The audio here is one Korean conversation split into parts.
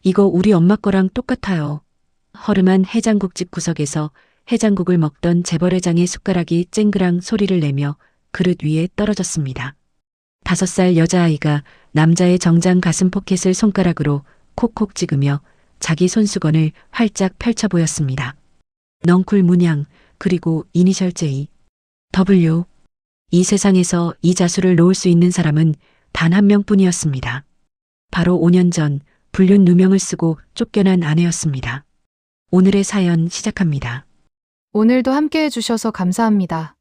이거 우리 엄마 거랑 똑같아요. 허름한 해장국집 구석에서 해장국을 먹던 재벌회장의 숟가락이 쨍그랑 소리를 내며 그릇 위에 떨어졌습니다. 5살 여자아이가 남자의 정장 가슴 포켓을 손가락으로 콕콕 찍으며 자기 손수건을 활짝 펼쳐 보였습니다. 넝쿨 문양, 그리고 이니셜 J, W. 이 세상에서 이 자수를 놓을 수 있는 사람은 단 한 명뿐이었습니다. 바로 5년 전 불륜 누명을 쓰고 쫓겨난 아내였습니다. 오늘의 사연 시작합니다. 오늘도 함께 해주셔서 감사합니다.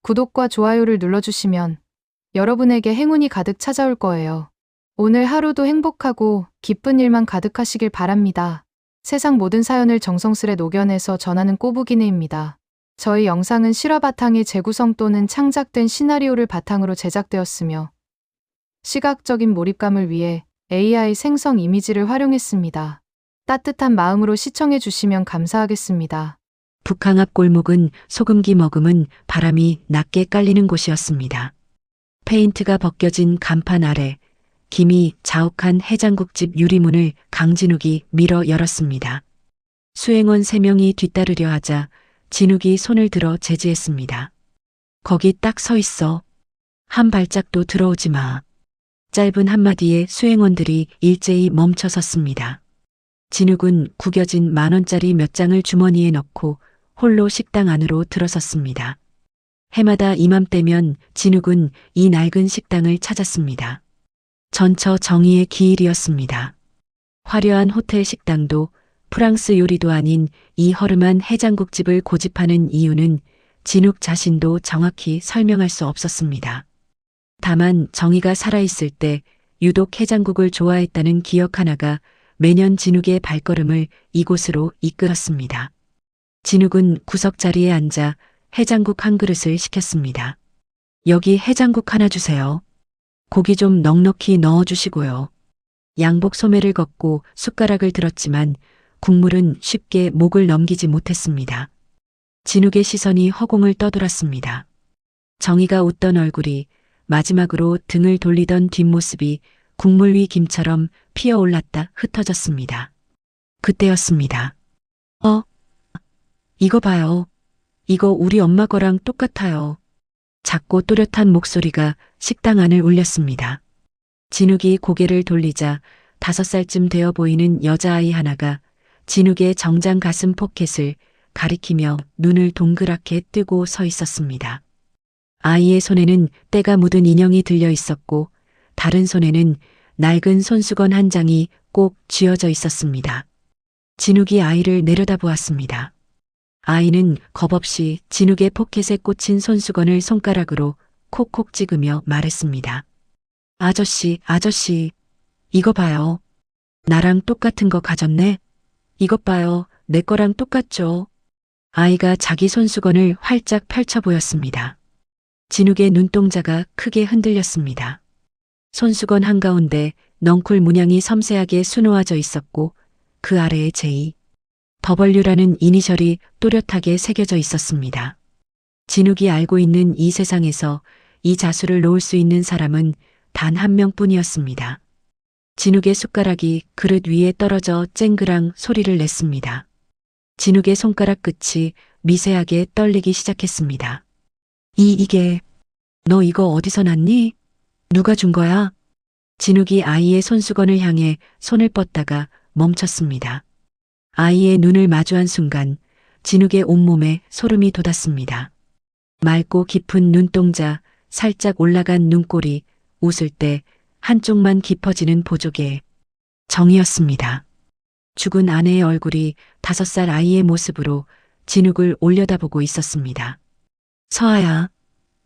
구독과 좋아요를 눌러주시면 여러분에게 행운이 가득 찾아올 거예요. 오늘 하루도 행복하고 기쁜 일만 가득하시길 바랍니다. 세상 모든 사연을 정성스레 녹여내서 전하는 꼬부기네입니다. 저희 영상은 실화 바탕의 재구성 또는 창작된 시나리오를 바탕으로 제작되었으며 시각적인 몰입감을 위해 AI 생성 이미지를 활용했습니다. 따뜻한 마음으로 시청해 주시면 감사하겠습니다. 북항 앞 골목은 소금기 머금은 바람이 낮게 깔리는 곳이었습니다. 페인트가 벗겨진 간판 아래 김이 자욱한 해장국집 유리문을 강진욱이 밀어 열었습니다. 수행원 3명이 뒤따르려 하자 진욱이 손을 들어 제지했습니다. 거기 딱 서 있어. 한 발짝도 들어오지 마. 짧은 한마디에 수행원들이 일제히 멈춰 섰습니다. 진욱은 구겨진 10,000원짜리 몇 장을 주머니에 넣고 홀로 식당 안으로 들어섰습니다. 해마다 이맘때면 진욱은 이 낡은 식당을 찾았습니다. 전처 정의의 기일이었습니다. 화려한 호텔 식당도 프랑스 요리도 아닌 이 허름한 해장국집을 고집하는 이유는 진욱 자신도 정확히 설명할 수 없었습니다. 다만 정의가 살아있을 때 유독 해장국을 좋아했다는 기억 하나가 매년 진욱의 발걸음을 이곳으로 이끌었습니다. 진욱은 구석 자리에 앉아 해장국 한 그릇을 시켰습니다. 여기 해장국 하나 주세요. 고기 좀 넉넉히 넣어주시고요. 양복 소매를 걷고 숟가락을 들었지만 국물은 쉽게 목을 넘기지 못했습니다. 진욱의 시선이 허공을 떠돌았습니다. 정의가 웃던 얼굴이 마지막으로 등을 돌리던 뒷모습이 국물 위 김처럼 피어올랐다 흩어졌습니다. 그때였습니다. 이거 봐요. 이거 우리 엄마 거랑 똑같아요. 작고 또렷한 목소리가 식당 안을 울렸습니다. 진욱이 고개를 돌리자 5살쯤 되어 보이는 여자아이 하나가 진욱의 정장 가슴 포켓을 가리키며 눈을 동그랗게 뜨고 서 있었습니다. 아이의 손에는 때가 묻은 인형이 들려 있었고 다른 손에는 낡은 손수건 한 장이 꼭 쥐어져 있었습니다. 진욱이 아이를 내려다보았습니다. 아이는 겁없이 진욱의 포켓에 꽂힌 손수건을 손가락으로 콕콕 찍으며 말했습니다. 아저씨, 이거 봐요. 나랑 똑같은 거 가졌네. 이것 봐요. 내 거랑 똑같죠. 아이가 자기 손수건을 활짝 펼쳐 보였습니다. 진욱의 눈동자가 크게 흔들렸습니다. 손수건 한가운데 넝쿨 문양이 섬세하게 수놓아져 있었고 그 아래에 J, W라는 이니셜이 또렷하게 새겨져 있었습니다. 진욱이 알고 있는 이 세상에서 이 자수를 놓을 수 있는 사람은 단 한 명뿐이었습니다. 진욱의 숟가락이 그릇 위에 떨어져 쨍그랑 소리를 냈습니다. 진욱의 손가락 끝이 미세하게 떨리기 시작했습니다. 이게 너 이거 어디서 났니? 누가 준 거야? 진욱이 아이의 손수건을 향해 손을 뻗다가 멈췄습니다. 아이의 눈을 마주한 순간 진욱의 온몸에 소름이 돋았습니다. 맑고 깊은 눈동자, 살짝 올라간 눈꼬리, 웃을 때 한쪽만 깊어지는 보조개. 정이었습니다. 죽은 아내의 얼굴이 5살 아이의 모습으로 진욱을 올려다보고 있었습니다. 서아야,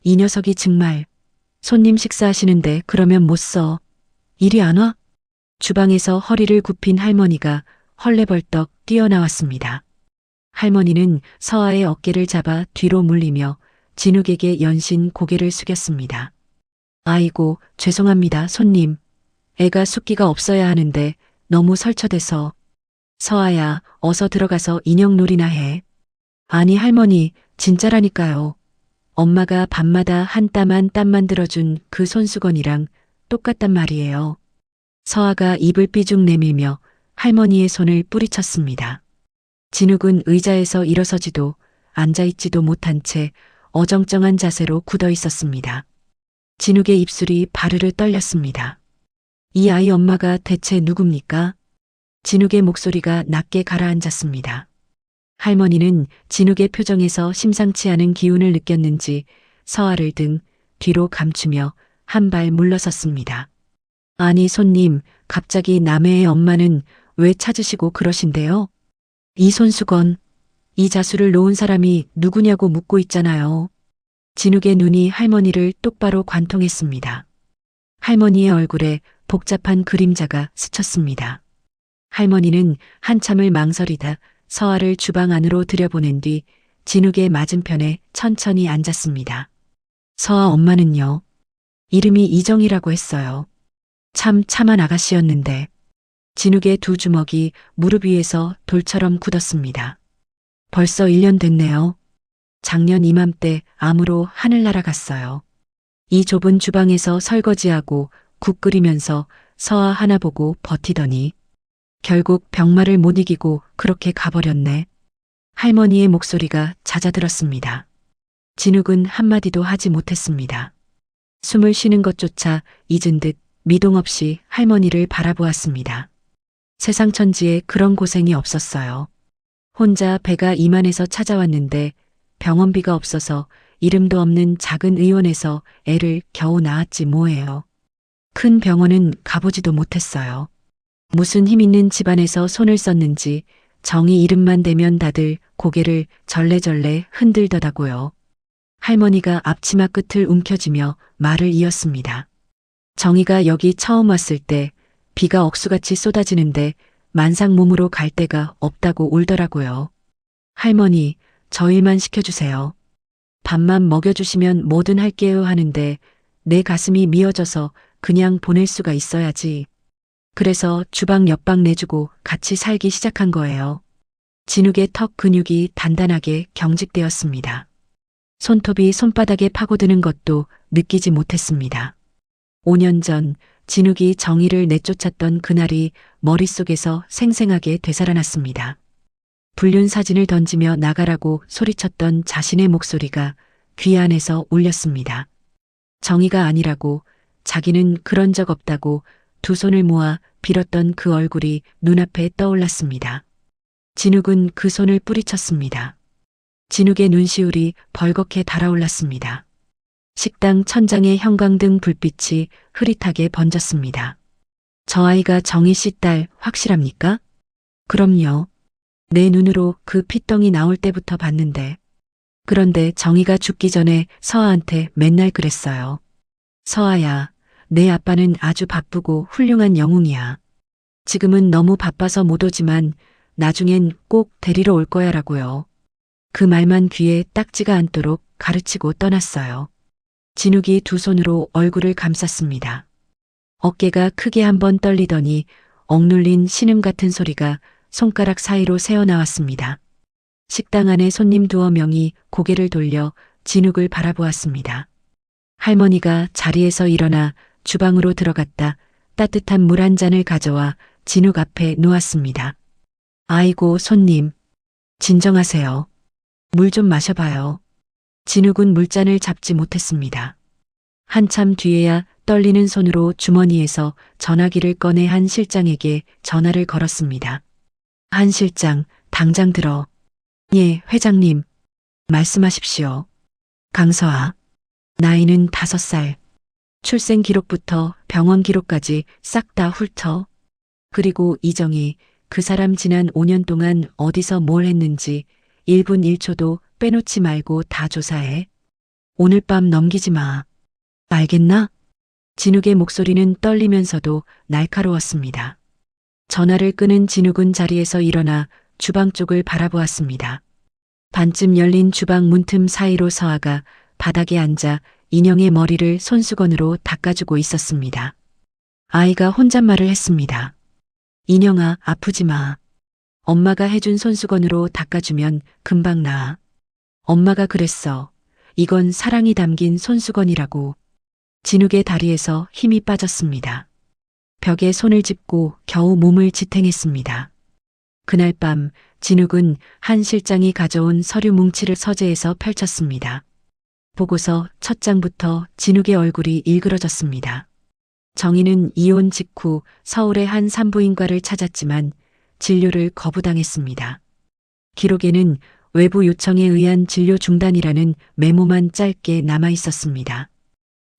이 녀석이 정말 손님 식사하시는데 그러면 못 써. 이리 안 와? 주방에서 허리를 굽힌 할머니가 헐레벌떡 뛰어나왔습니다. 할머니는 서아의 어깨를 잡아 뒤로 물리며 진욱에게 연신 고개를 숙였습니다. 아이고, 죄송합니다, 손님. 애가 숫기가 없어야 하는데 너무 설쳐돼서. 서아야, 어서 들어가서 인형놀이나 해. 아니 할머니, 진짜라니까요. 엄마가 밤마다 한 땀 한 땀 만들어준 그 손수건이랑 똑같단 말이에요. 서아가 입을 삐죽 내밀며 할머니의 손을 뿌리쳤습니다. 진욱은 의자에서 일어서지도 앉아있지도 못한 채 어정쩡한 자세로 굳어 있었습니다. 진욱의 입술이 바르르 떨렸습니다. 이 아이 엄마가 대체 누굽니까? 진욱의 목소리가 낮게 가라앉았습니다. 할머니는 진욱의 표정에서 심상치 않은 기운을 느꼈는지 서아를 등 뒤로 감추며 한 발 물러섰습니다. 아니 손님, 갑자기 남해의 엄마는 왜 찾으시고 그러신데요? 이 손수건, 이 자수를 놓은 사람이 누구냐고 묻고 있잖아요. 진욱의 눈이 할머니를 똑바로 관통했습니다. 할머니의 얼굴에 복잡한 그림자가 스쳤습니다. 할머니는 한참을 망설이다 서아를 주방 안으로 들여보낸 뒤 진욱의 맞은편에 천천히 앉았습니다. 서아 엄마는요? 이름이 이정이라고 했어요. 참 참한 아가씨였는데. 진욱의 두 주먹이 무릎 위에서 돌처럼 굳었습니다. 벌써 1년 됐네요. 작년 이맘때 암으로 하늘 날아갔어요. 이 좁은 주방에서 설거지하고 국 끓이면서 서아 하나 보고 버티더니 결국 병마를 못 이기고 그렇게 가버렸네. 할머니의 목소리가 잦아들었습니다. 진욱은 한마디도 하지 못했습니다. 숨을 쉬는 것조차 잊은 듯 미동 없이 할머니를 바라보았습니다. 세상 천지에 그런 고생이 없었어요. 혼자 배가 이만해서 찾아왔는데 병원비가 없어서 이름도 없는 작은 의원에서 애를 겨우 낳았지 뭐예요. 큰 병원은 가보지도 못했어요. 무슨 힘 있는 집안에서 손을 썼는지 정이 이름만 대면 다들 고개를 절레절레 흔들더라고요. 할머니가 앞치마 끝을 움켜쥐며 말을 이었습니다. 정이가 여기 처음 왔을 때 비가 억수같이 쏟아지는데 만상 몸으로 갈 데가 없다고 울더라고요. 할머니, 저 일만 시켜주세요. 밥만 먹여주시면 뭐든 할게요 하는데 내 가슴이 미어져서 그냥 보낼 수가 있어야지. 그래서 주방 옆방 내주고 같이 살기 시작한 거예요. 진욱의 턱 근육이 단단하게 경직되었습니다. 손톱이 손바닥에 파고드는 것도 느끼지 못했습니다. 5년 전 진욱이 정의를 내쫓았던 그날이 머릿속에서 생생하게 되살아났습니다. 불륜 사진을 던지며 나가라고 소리쳤던 자신의 목소리가 귀 안에서 울렸습니다. 정의가 아니라고, 자기는 그런 적 없다고 두 손을 모아 빌었던 그 얼굴이 눈앞에 떠올랐습니다. 진욱은 그 손을 뿌리쳤습니다. 진욱의 눈시울이 벌겋게 달아올랐습니다. 식당 천장의 형광등 불빛이 흐릿하게 번졌습니다. 저 아이가 정희 씨 딸 확실합니까? 그럼요. 내 눈으로 그 핏덩이 나올 때부터 봤는데. 그런데 정희가 죽기 전에 서아한테 맨날 그랬어요. 서아야, 내 아빠는 아주 바쁘고 훌륭한 영웅이야. 지금은 너무 바빠서 못 오지만 나중엔 꼭 데리러 올 거야라고요. 그 말만 귀에 딱지가 않도록 가르치고 떠났어요. 진욱이 두 손으로 얼굴을 감쌌습니다. 어깨가 크게 한번 떨리더니 억눌린 신음 같은 소리가 손가락 사이로 새어나왔습니다. 식당 안에 손님 2명이 고개를 돌려 진욱을 바라보았습니다. 할머니가 자리에서 일어나 주방으로 들어갔다 따뜻한 물 한 잔을 가져와 진욱 앞에 놓았습니다. 아이고 손님, 진정하세요. 물 좀 마셔봐요. 진욱은 물잔을 잡지 못했습니다. 한참 뒤에야 떨리는 손으로 주머니에서 전화기를 꺼내 한 실장에게 전화를 걸었습니다. 한 실장, 당장 들어. 예, 회장님. 말씀하십시오. 강서아. 나이는 5살. 출생 기록부터 병원 기록까지 싹 다 훑어. 그리고 이정희, 그 사람 지난 5년 동안 어디서 뭘 했는지 1분 1초도 빼놓지 말고 다 조사해. 오늘 밤 넘기지 마. 알겠나? 진욱의 목소리는 떨리면서도 날카로웠습니다. 전화를 끄는 진욱은 자리에서 일어나 주방 쪽을 바라보았습니다. 반쯤 열린 주방 문틈 사이로 서아가 바닥에 앉아 인형의 머리를 손수건으로 닦아주고 있었습니다. 아이가 혼잣말을 했습니다. 인형아, 아프지 마. 엄마가 해준 손수건으로 닦아주면 금방 나아. 엄마가 그랬어. 이건 사랑이 담긴 손수건이라고. 진욱의 다리에서 힘이 빠졌습니다. 벽에 손을 짚고 겨우 몸을 지탱했습니다. 그날 밤 진욱은 한 실장이 가져온 서류 뭉치를 서재에서 펼쳤습니다. 보고서 첫 장부터 진욱의 얼굴이 일그러졌습니다. 정희는 이혼 직후 서울의 한 산부인과를 찾았지만 진료를 거부당했습니다. 기록에는 외부 요청에 의한 진료 중단이라는 메모만 짧게 남아 있었습니다.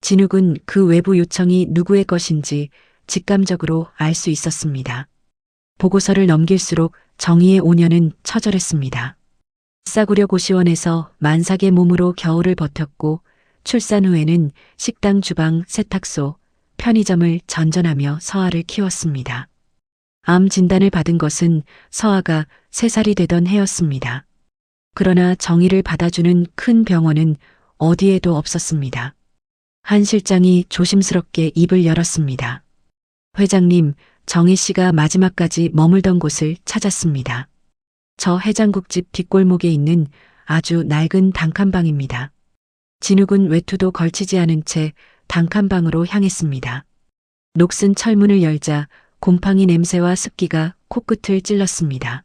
진욱은 그 외부 요청이 누구의 것인지 직감적으로 알 수 있었습니다. 보고서를 넘길수록 정희의 오년은 처절했습니다. 싸구려 고시원에서 만삭의 몸으로 겨울을 버텼고 출산 후에는 식당 주방, 세탁소, 편의점을 전전하며 서아를 키웠습니다. 암 진단을 받은 것은 서아가 3살이 되던 해였습니다. 그러나 정희를 받아주는 큰 병원은 어디에도 없었습니다. 한 실장이 조심스럽게 입을 열었습니다. 회장님, 정희 씨가 마지막까지 머물던 곳을 찾았습니다. 저 해장국집 뒷골목에 있는 아주 낡은 단칸방입니다. 진욱은 외투도 걸치지 않은 채 단칸방으로 향했습니다. 녹슨 철문을 열자 곰팡이 냄새와 습기가 코끝을 찔렀습니다.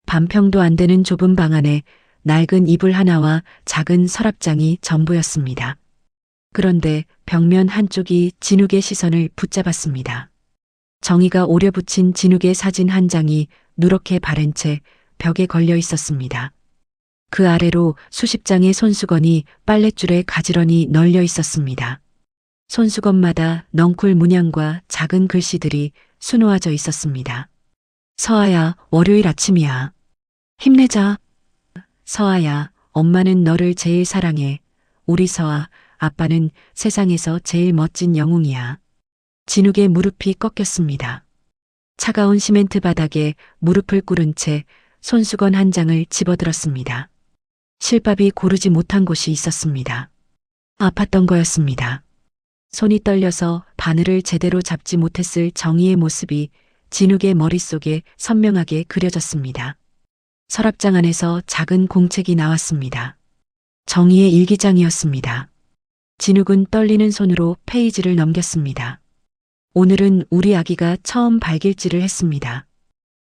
반평도 안 되는 좁은 방 안에 낡은 이불 하나와 작은 서랍장이 전부였습니다. 그런데 벽면 한쪽이 진욱의 시선을 붙잡았습니다. 정희가 오려붙인 진욱의 사진 한 장이 누렇게 바른 채 벽에 걸려 있었습니다. 그 아래로 수십 장의 손수건이 빨랫줄에 가지런히 널려 있었습니다. 손수건마다 넝쿨 문양과 작은 글씨들이 수놓아져 있었습니다. 서아야, 월요일 아침이야. 힘내자. 서아야, 엄마는 너를 제일 사랑해. 우리 서아, 아빠는 세상에서 제일 멋진 영웅이야. 진욱의 무릎이 꺾였습니다. 차가운 시멘트 바닥에 무릎을 꿇은 채 손수건 한 장을 집어들었습니다. 실밥이 고르지 못한 곳이 있었습니다. 아팠던 거였습니다. 손이 떨려서 바늘을 제대로 잡지 못했을 정희의 모습이 진욱의 머릿속에 선명하게 그려졌습니다. 서랍장 안에서 작은 공책이 나왔습니다. 정희의 일기장이었습니다. 진욱은 떨리는 손으로 페이지를 넘겼습니다. 오늘은 우리 아기가 처음 발길질을 했습니다.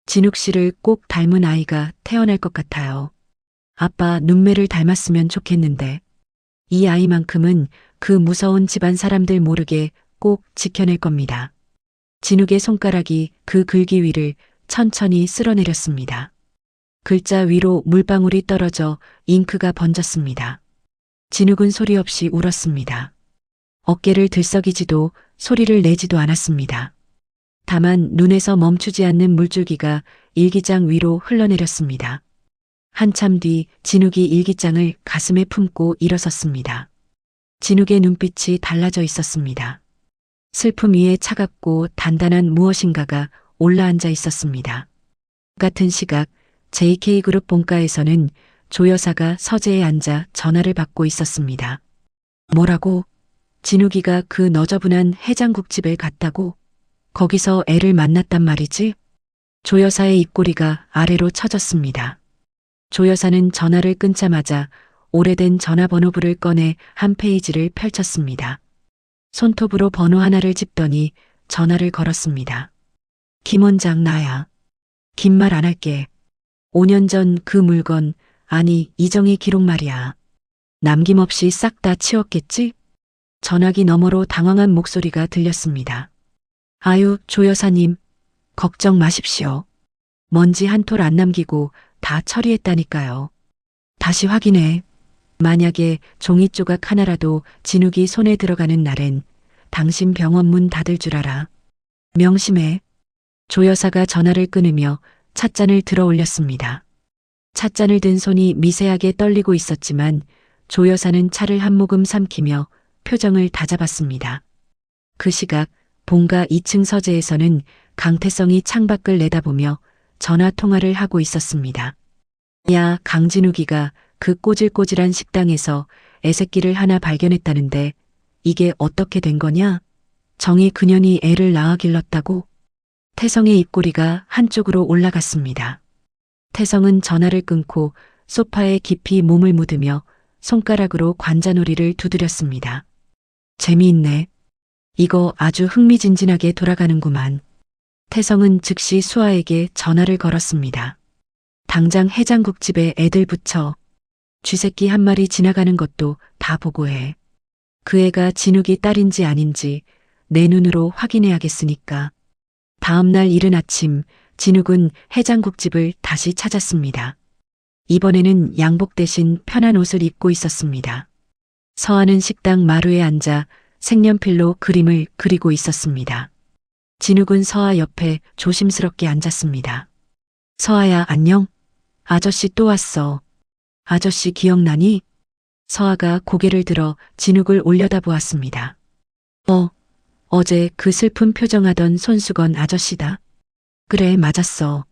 진욱 씨를 꼭 닮은 아이가 태어날 것 같아요. 아빠 눈매를 닮았으면 좋겠는데 이 아이만큼은 그 무서운 집안 사람들 모르게 꼭 지켜낼 겁니다. 진욱의 손가락이 그 글귀 위를 천천히 쓸어내렸습니다. 글자 위로 물방울이 떨어져 잉크가 번졌습니다. 진욱은 소리 없이 울었습니다. 어깨를 들썩이지도 소리를 내지도 않았습니다. 다만 눈에서 멈추지 않는 물줄기가 일기장 위로 흘러내렸습니다. 한참 뒤 진욱이 일기장을 가슴에 품고 일어섰습니다. 진욱의 눈빛이 달라져 있었습니다. 슬픔 위에 차갑고 단단한 무엇인가가 올라앉아 있었습니다. 같은 시각 JK그룹 본가에서는 조 여사가 서재에 앉아 전화를 받고 있었습니다. 뭐라고? 진욱이가 그 너저분한 해장국집에 갔다고? 거기서 애를 만났단 말이지? 조 여사의 입꼬리가 아래로 처졌습니다. 조 여사는 전화를 끊자마자 오래된 전화번호부를 꺼내 한 페이지를 펼쳤습니다. 손톱으로 번호 하나를 짚더니 전화를 걸었습니다. 김 원장 나야. 긴 말 안 할게. 5년 전 그 물건, 아니 이정희 기록 말이야. 남김없이 싹 다 치웠겠지? 전화기 너머로 당황한 목소리가 들렸습니다. 아유, 조 여사님, 걱정 마십시오. 먼지 한 톨 안 남기고 다 처리했다니까요. 다시 확인해. 만약에 종이 조각 하나라도 진욱이 손에 들어가는 날엔 당신 병원 문 닫을 줄 알아. 명심해. 조 여사가 전화를 끊으며 찻잔을 들어 올렸습니다. 찻잔을 든 손이 미세하게 떨리고 있었지만 조 여사는 차를 한 모금 삼키며 표정을 다잡았습니다. 그 시각 본가 2층 서재에서는 강태성이 창밖을 내다보며 전화 통화를 하고 있었습니다. 야, 강진욱이가 그 꼬질꼬질한 식당에서 애새끼를 하나 발견했다는데 이게 어떻게 된 거냐? 정희 그년이 애를 낳아 길렀다고? 태성의 입꼬리가 한쪽으로 올라갔습니다. 태성은 전화를 끊고 소파에 깊이 몸을 묻으며 손가락으로 관자놀이를 두드렸습니다. 재미있네. 이거 아주 흥미진진하게 돌아가는구만. 태성은 즉시 수아에게 전화를 걸었습니다. 당장 해장국집에 애들 붙여. 쥐새끼 한 마리 지나가는 것도 다 보고해. 그 애가 진욱이 딸인지 아닌지 내 눈으로 확인해야겠으니까. 다음 날 이른 아침 진욱은 해장국집을 다시 찾았습니다. 이번에는 양복 대신 편한 옷을 입고 있었습니다. 서아는 식당 마루에 앉아 색연필로 그림을 그리고 있었습니다. 진욱은 서아 옆에 조심스럽게 앉았습니다. 서아야, 안녕? 아저씨 또 왔어. 아저씨 기억나니? 서아가 고개를 들어 진욱을 올려다보았습니다. 어제 그 슬픈 표정하던 손수건 아저씨다. 그래, 맞았어.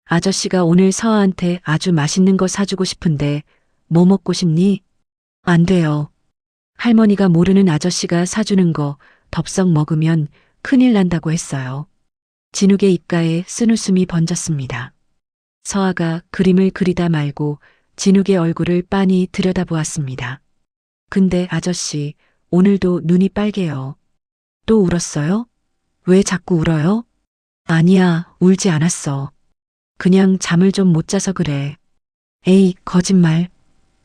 아저씨가 오늘 서아한테 아주 맛있는 거 사주고 싶은데 뭐 먹고 싶니? 안 돼요. 할머니가 모르는 아저씨가 사주는 거 덥석 먹으면 큰일 난다고 했어요. 진욱의 입가에 쓴웃음이 번졌습니다. 서아가 그림을 그리다 말고 진욱의 얼굴을 빤히 들여다보았습니다. 근데 아저씨, 오늘도 눈이 빨개요. 또 울었어요? 왜 자꾸 울어요? 아니야, 울지 않았어. 그냥 잠을 좀 못 자서 그래. 에이, 거짓말.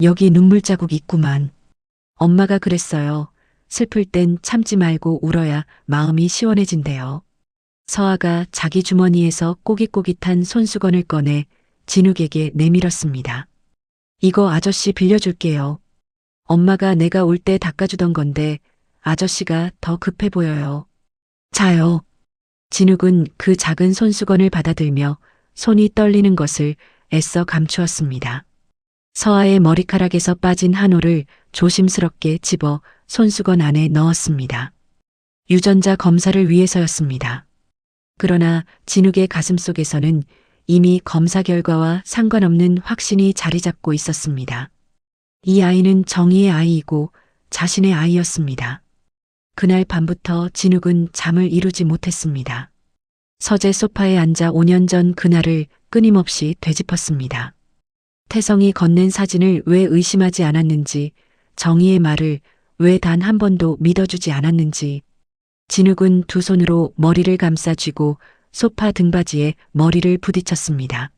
여기 눈물 자국 있구만. 엄마가 그랬어요. 슬플 땐 참지 말고 울어야 마음이 시원해진대요. 서아가 자기 주머니에서 꼬깃꼬깃한 손수건을 꺼내 진욱에게 내밀었습니다. 이거 아저씨 빌려줄게요. 엄마가 내가 올 때 닦아주던 건데 아저씨가 더 급해 보여요. 자요. 진욱은 그 작은 손수건을 받아들며 손이 떨리는 것을 애써 감추었습니다. 서아의 머리카락에서 빠진 한올을 조심스럽게 집어 손수건 안에 넣었습니다. 유전자 검사를 위해서였습니다. 그러나 진욱의 가슴속에서는 이미 검사 결과와 상관없는 확신이 자리 잡고 있었습니다. 이 아이는 정희의 아이이고 자신의 아이였습니다. 그날 밤부터 진욱은 잠을 이루지 못했습니다. 서재 소파에 앉아 5년 전 그날을 끊임없이 되짚었습니다. 태성이 건넨 사진을 왜 의심하지 않았는지, 정희의 말을 왜 단 한 번도 믿어주지 않았는지. 진욱은 두 손으로 머리를 감싸쥐고 소파 등받이에 머리를 부딪혔습니다.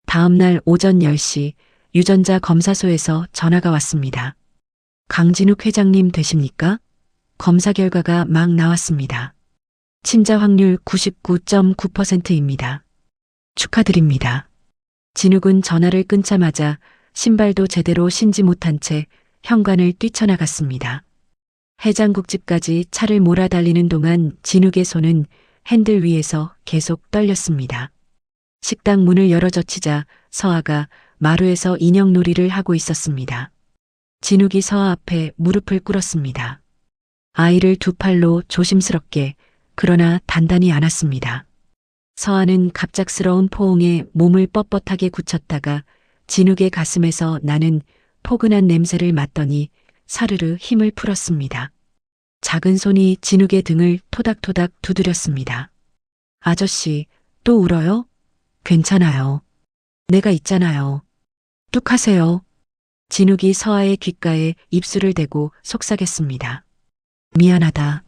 다음 날 오전 10시 유전자 검사소에서 전화가 왔습니다. 강진욱 회장님 되십니까? 검사 결과가 막 나왔습니다. 친자 확률 99.9%입니다. 축하드립니다. 진욱은 전화를 끊자마자 신발도 제대로 신지 못한 채 현관을 뛰쳐나갔습니다. 해장국집까지 차를 몰아달리는 동안 진욱의 손은 핸들 위에서 계속 떨렸습니다. 식당 문을 열어젖히자 서아가 마루에서 인형놀이를 하고 있었습니다. 진욱이 서아 앞에 무릎을 꿇었습니다. 아이를 두 팔로 조심스럽게 그러나 단단히 안았습니다. 서아는 갑작스러운 포옹에 몸을 뻣뻣하게 굳혔다가 진욱의 가슴에서 나는 포근한 냄새를 맡더니 사르르 힘을 풀었습니다. 작은 손이 진욱의 등을 토닥토닥 두드렸습니다. 아저씨, 또 울어요? 괜찮아요. 내가 있잖아요. 뚝 하세요. 진욱이 서아의 귓가에 입술을 대고 속삭였습니다. 미안하다.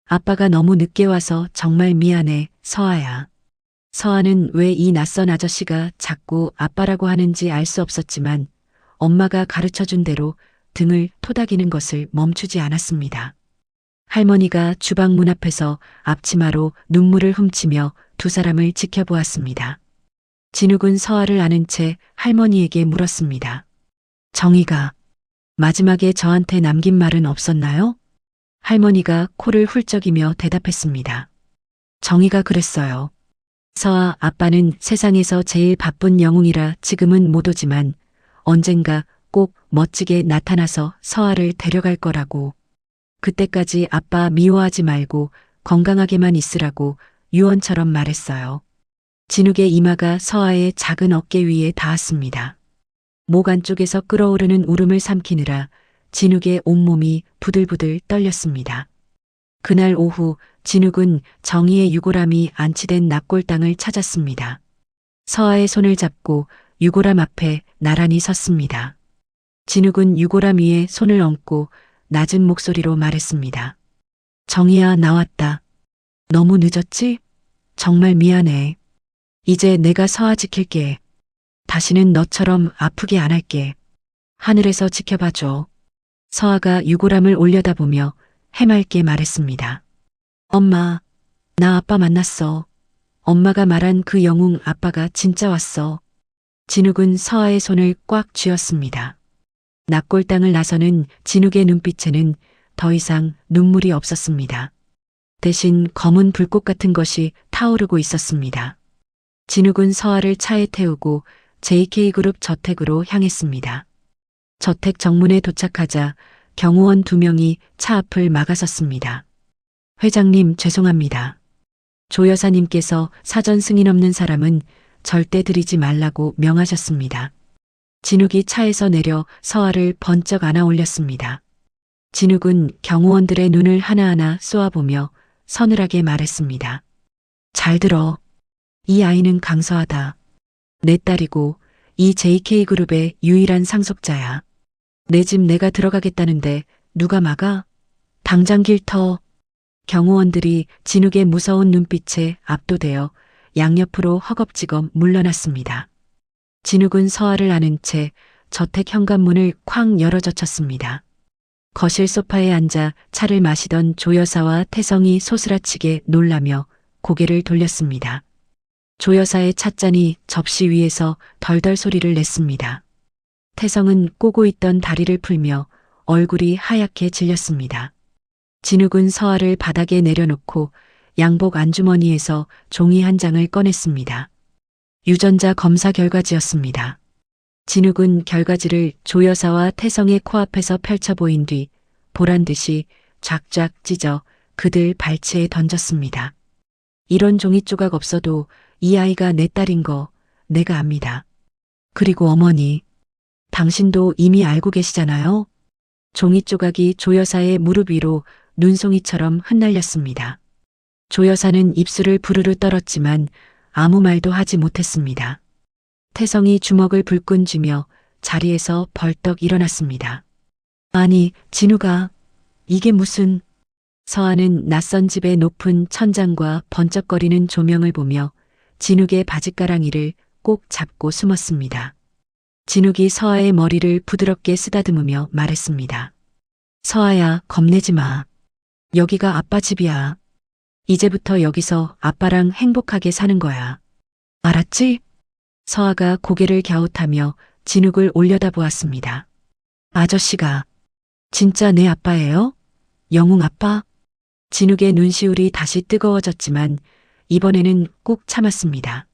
아빠가 너무 늦게 와서 정말 미안해, 서아야. 서아는 왜 이 낯선 아저씨가 자꾸 아빠라고 하는지 알 수 없었지만 엄마가 가르쳐준 대로 등을 토닥이는 것을 멈추지 않았습니다. 할머니가 주방 문 앞에서 앞치마로 눈물을 훔치며 두 사람을 지켜보았습니다. 진욱은 서아를 안은 채 할머니에게 물었습니다. 정희가 마지막에 저한테 남긴 말은 없었나요? 할머니가 코를 훌쩍이며 대답했습니다. 정희가 그랬어요. 서아 아빠는 세상에서 제일 바쁜 영웅이라 지금은 못 오지만 언젠가 꼭 멋지게 나타나서 서아를 데려갈 거라고. 그때까지 아빠 미워하지 말고 건강하게만 있으라고 유언처럼 말했어요. 진욱의 이마가 서아의 작은 어깨 위에 닿았습니다. 목 안쪽에서 끓어오르는 울음을 삼키느라 진욱의 온몸이 부들부들 떨렸습니다. 그날 오후 진욱은 정희의 유골함이 안치된 납골당을 찾았습니다. 서아의 손을 잡고 유골함 앞에 나란히 섰습니다. 진욱은 유골함 위에 손을 얹고 낮은 목소리로 말했습니다. 정희야, 나왔다. 너무 늦었지? 정말 미안해. 이제 내가 서아 지킬게. 다시는 너처럼 아프게 안 할게. 하늘에서 지켜봐줘. 서아가 유골함을 올려다보며 해맑게 말했습니다. 엄마, 나 아빠 만났어. 엄마가 말한 그 영웅 아빠가 진짜 왔어. 진욱은 서아의 손을 꽉 쥐었습니다. 납골당을 나서는 진욱의 눈빛에는 더 이상 눈물이 없었습니다. 대신 검은 불꽃 같은 것이 타오르고 있었습니다. 진욱은 서아를 차에 태우고 JK그룹 저택으로 향했습니다. 저택 정문에 도착하자 경호원 2명이 차 앞을 막아섰습니다. 회장님, 죄송합니다. 조 여사님께서 사전 승인 없는 사람은 절대 들이지 말라고 명하셨습니다. 진욱이 차에서 내려 서아를 번쩍 안아 올렸습니다. 진욱은 경호원들의 눈을 하나하나 쏘아보며 서늘하게 말했습니다. 잘 들어. 이 아이는 강서하다. 내 딸이고 이 JK그룹의 유일한 상속자야. 내 집 내가 들어가겠다는데 누가 막아? 당장 길 터. 경호원들이 진욱의 무서운 눈빛에 압도되어 양옆으로 허겁지겁 물러났습니다. 진욱은 서아를 안은 채 저택 현관문을 쾅 열어젖혔습니다. 거실 소파에 앉아 차를 마시던 조 여사와 태성이 소스라치게 놀라며 고개를 돌렸습니다. 조 여사의 찻잔이 접시 위에서 덜덜 소리를 냈습니다. 태성은 꼬고 있던 다리를 풀며 얼굴이 하얗게 질렸습니다. 진욱은 서아를 바닥에 내려놓고 양복 안주머니에서 종이 한 장을 꺼냈습니다. 유전자 검사 결과지였습니다. 진욱은 결과지를 조 여사와 태성의 코앞에서 펼쳐 보인 뒤 보란듯이 쫙쫙 찢어 그들 발치에 던졌습니다. 이런 종이 조각 없어도 이 아이가 내 딸인 거 내가 압니다. 그리고 어머니, 당신도 이미 알고 계시잖아요. 종이 조각이 조 여사의 무릎 위로 눈송이처럼 흩날렸습니다. 조 여사는 입술을 부르르 떨었지만 아무 말도 하지 못했습니다. 태성이 주먹을 불끈 쥐며 자리에서 벌떡 일어났습니다. 아니, 진우가, 이게 무슨... 서아는 낯선 집의 높은 천장과 번쩍거리는 조명을 보며 진욱의 바짓가랑이를 꼭 잡고 숨었습니다. 진욱이 서아의 머리를 부드럽게 쓰다듬으며 말했습니다. 서아야, 겁내지 마. 여기가 아빠 집이야. 이제부터 여기서 아빠랑 행복하게 사는 거야. 알았지? 서아가 고개를 갸웃하며 진욱을 올려다보았습니다. 아저씨가 진짜 내 아빠예요? 영웅 아빠? 진욱의 눈시울이 다시 뜨거워졌지만 이번에는 꾹 참았습니다.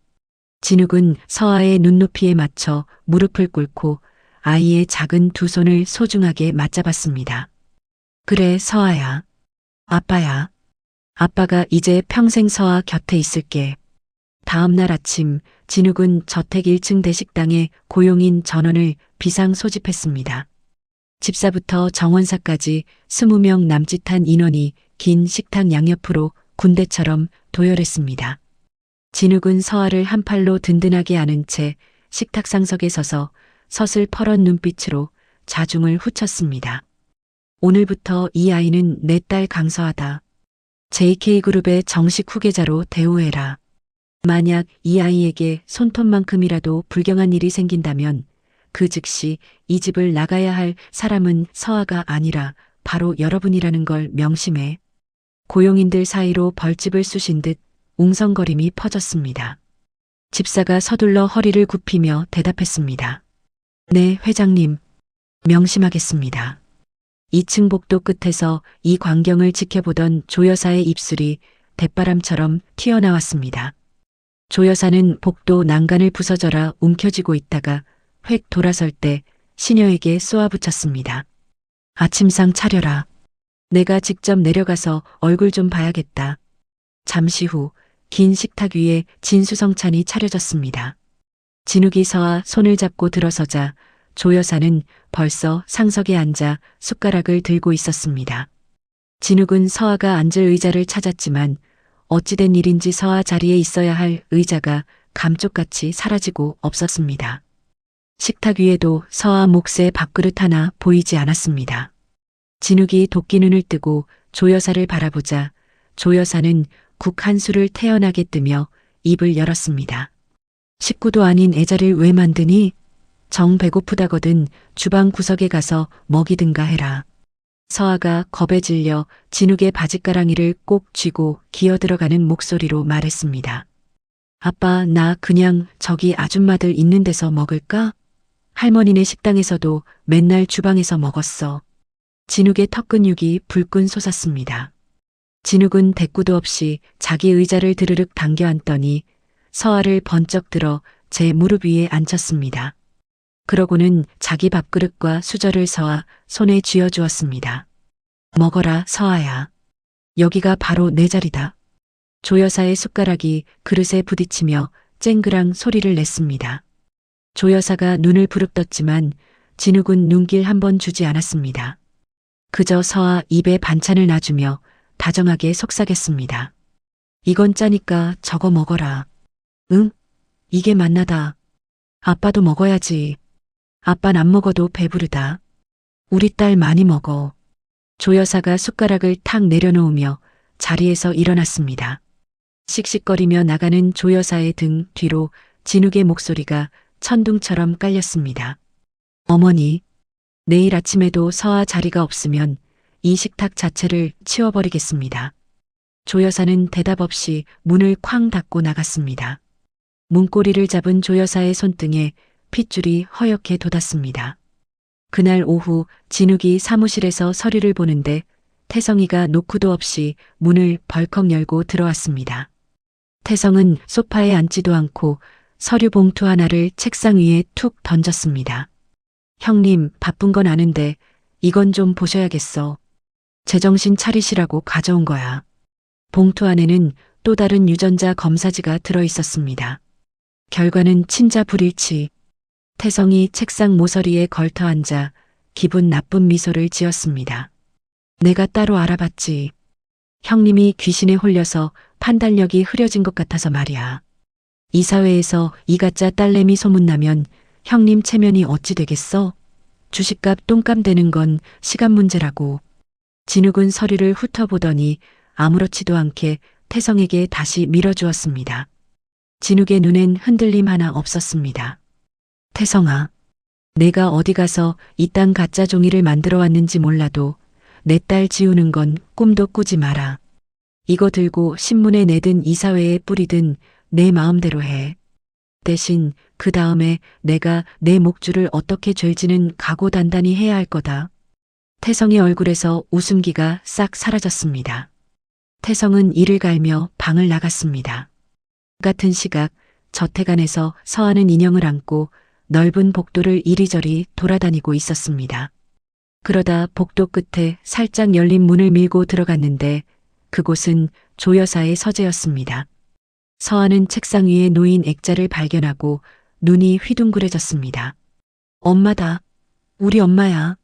진욱은 서아의 눈높이에 맞춰 무릎을 꿇고 아이의 작은 두 손을 소중하게 맞잡았습니다. 그래, 서아야. 아빠야. 아빠가 이제 평생 서아 곁에 있을게. 다음 날 아침 진욱은 저택 1층 대식당에 고용인 전원을 비상 소집했습니다. 집사부터 정원사까지 20명 남짓한 인원이 긴 식탁 양옆으로 군대처럼 도열했습니다. 진욱은 서아를 한 팔로 든든하게 안은 채 식탁 상석에 서서 서슬퍼런 눈빛으로 자중을 후쳤습니다. 오늘부터 이 아이는 내 딸 강서아다. JK그룹의 정식 후계자로 대우해라. 만약 이 아이에게 손톱만큼이라도 불경한 일이 생긴다면 그 즉시 이 집을 나가야 할 사람은 서아가 아니라 바로 여러분이라는 걸 명심해. 고용인들 사이로 벌집을 쑤신 듯 웅성거림이 퍼졌습니다. 집사가 서둘러 허리를 굽히며 대답했습니다. 네, 회장님. 명심하겠습니다. 2층 복도 끝에서 이 광경을 지켜보던 조 여사의 입술이 대바람처럼 튀어나왔습니다. 조 여사는 복도 난간을 부서져라 움켜쥐고 있다가 획 돌아설 때 시녀에게 쏘아붙였습니다. 아침상 차려라. 내가 직접 내려가서 얼굴 좀 봐야겠다. 잠시 후 긴 식탁 위에 진수성찬이 차려졌습니다. 진욱이 서아 손을 잡고 들어서자 조 여사는 벌써 상석에 앉아 숟가락을 들고 있었습니다. 진욱은 서아가 앉을 의자를 찾았지만 어찌된 일인지 서아 자리에 있어야 할 의자가 감쪽같이 사라지고 없었습니다. 식탁 위에도 서아 몫의 밥그릇 하나 보이지 않았습니다. 진욱이 도끼 눈을 뜨고 조 여사를 바라보자 조 여사는 국 한 술을 태연하게 뜨며 입을 열었습니다. 식구도 아닌 애자를 왜 만드니? 정 배고프다거든 주방 구석에 가서 먹이든가 해라. 서아가 겁에 질려 진욱의 바짓가랑이를 꼭 쥐고 기어들어가는 목소리로 말했습니다. 아빠, 나 그냥 저기 아줌마들 있는 데서 먹을까? 할머니네 식당에서도 맨날 주방에서 먹었어. 진욱의 턱근육이 불끈 솟았습니다. 진욱은 대꾸도 없이 자기 의자를 드르륵 당겨 앉더니 서아를 번쩍 들어 제 무릎 위에 앉혔습니다. 그러고는 자기 밥그릇과 수저를 서아 손에 쥐어주었습니다. 먹어라, 서아야. 여기가 바로 내 자리다. 조 여사의 숟가락이 그릇에 부딪히며 쨍그랑 소리를 냈습니다. 조 여사가 눈을 부릅떴지만 진욱은 눈길 한 번 주지 않았습니다. 그저 서아 입에 반찬을 놔주며 다정하게 속삭였습니다. 이건 짜니까 저거 먹어라. 응? 이게 맛나다. 아빠도 먹어야지. 아빤 안 먹어도 배부르다. 우리 딸 많이 먹어. 조 여사가 숟가락을 탁 내려놓으며 자리에서 일어났습니다. 씩씩거리며 나가는 조 여사의 등 뒤로 진욱의 목소리가 천둥처럼 깔렸습니다. 어머니, 내일 아침에도 서아 자리가 없으면 이 식탁 자체를 치워버리겠습니다. 조 여사는 대답 없이 문을 쾅 닫고 나갔습니다. 문고리를 잡은 조 여사의 손등에 핏줄이 허옇게 돋았습니다. 그날 오후 진욱이 사무실에서 서류를 보는데 태성이가 노크도 없이 문을 벌컥 열고 들어왔습니다. 태성은 소파에 앉지도 않고 서류 봉투 하나를 책상 위에 툭 던졌습니다. 형님, 바쁜 건 아는데 이건 좀 보셔야겠어. 제정신 차리시라고 가져온 거야. 봉투 안에는 또 다른 유전자 검사지가 들어 있었습니다. 결과는 친자 불일치. 태성이 책상 모서리에 걸터 앉아 기분 나쁜 미소를 지었습니다. 내가 따로 알아봤지. 형님이 귀신에 홀려서 판단력이 흐려진 것 같아서 말이야. 이 사회에서 이 가짜 딸내미 소문나면 형님 체면이 어찌 되겠어? 주식값 똥감 되는 건 시간 문제라고. 진욱은 서류를 훑어보더니 아무렇지도 않게 태성에게 다시 밀어주었습니다. 진욱의 눈엔 흔들림 하나 없었습니다. 태성아, 내가 어디 가서 이딴 가짜 종이를 만들어 왔는지 몰라도 내 딸 지우는 건 꿈도 꾸지 마라. 이거 들고 신문에 내든 이사회에 뿌리든 내 마음대로 해. 대신 그 다음에 내가 내 목줄을 어떻게 죄지는 각오 단단히 해야 할 거다. 태성의 얼굴에서 웃음기가 싹 사라졌습니다. 태성은 이를 갈며 방을 나갔습니다. 같은 시각 저택 안에서 서하는 인형을 안고 넓은 복도를 이리저리 돌아다니고 있었습니다. 그러다 복도 끝에 살짝 열린 문을 밀고 들어갔는데 그곳은 조 여사의 서재였습니다. 서하는 책상 위에 놓인 액자를 발견하고 눈이 휘둥그레졌습니다. 엄마다. 우리 엄마야.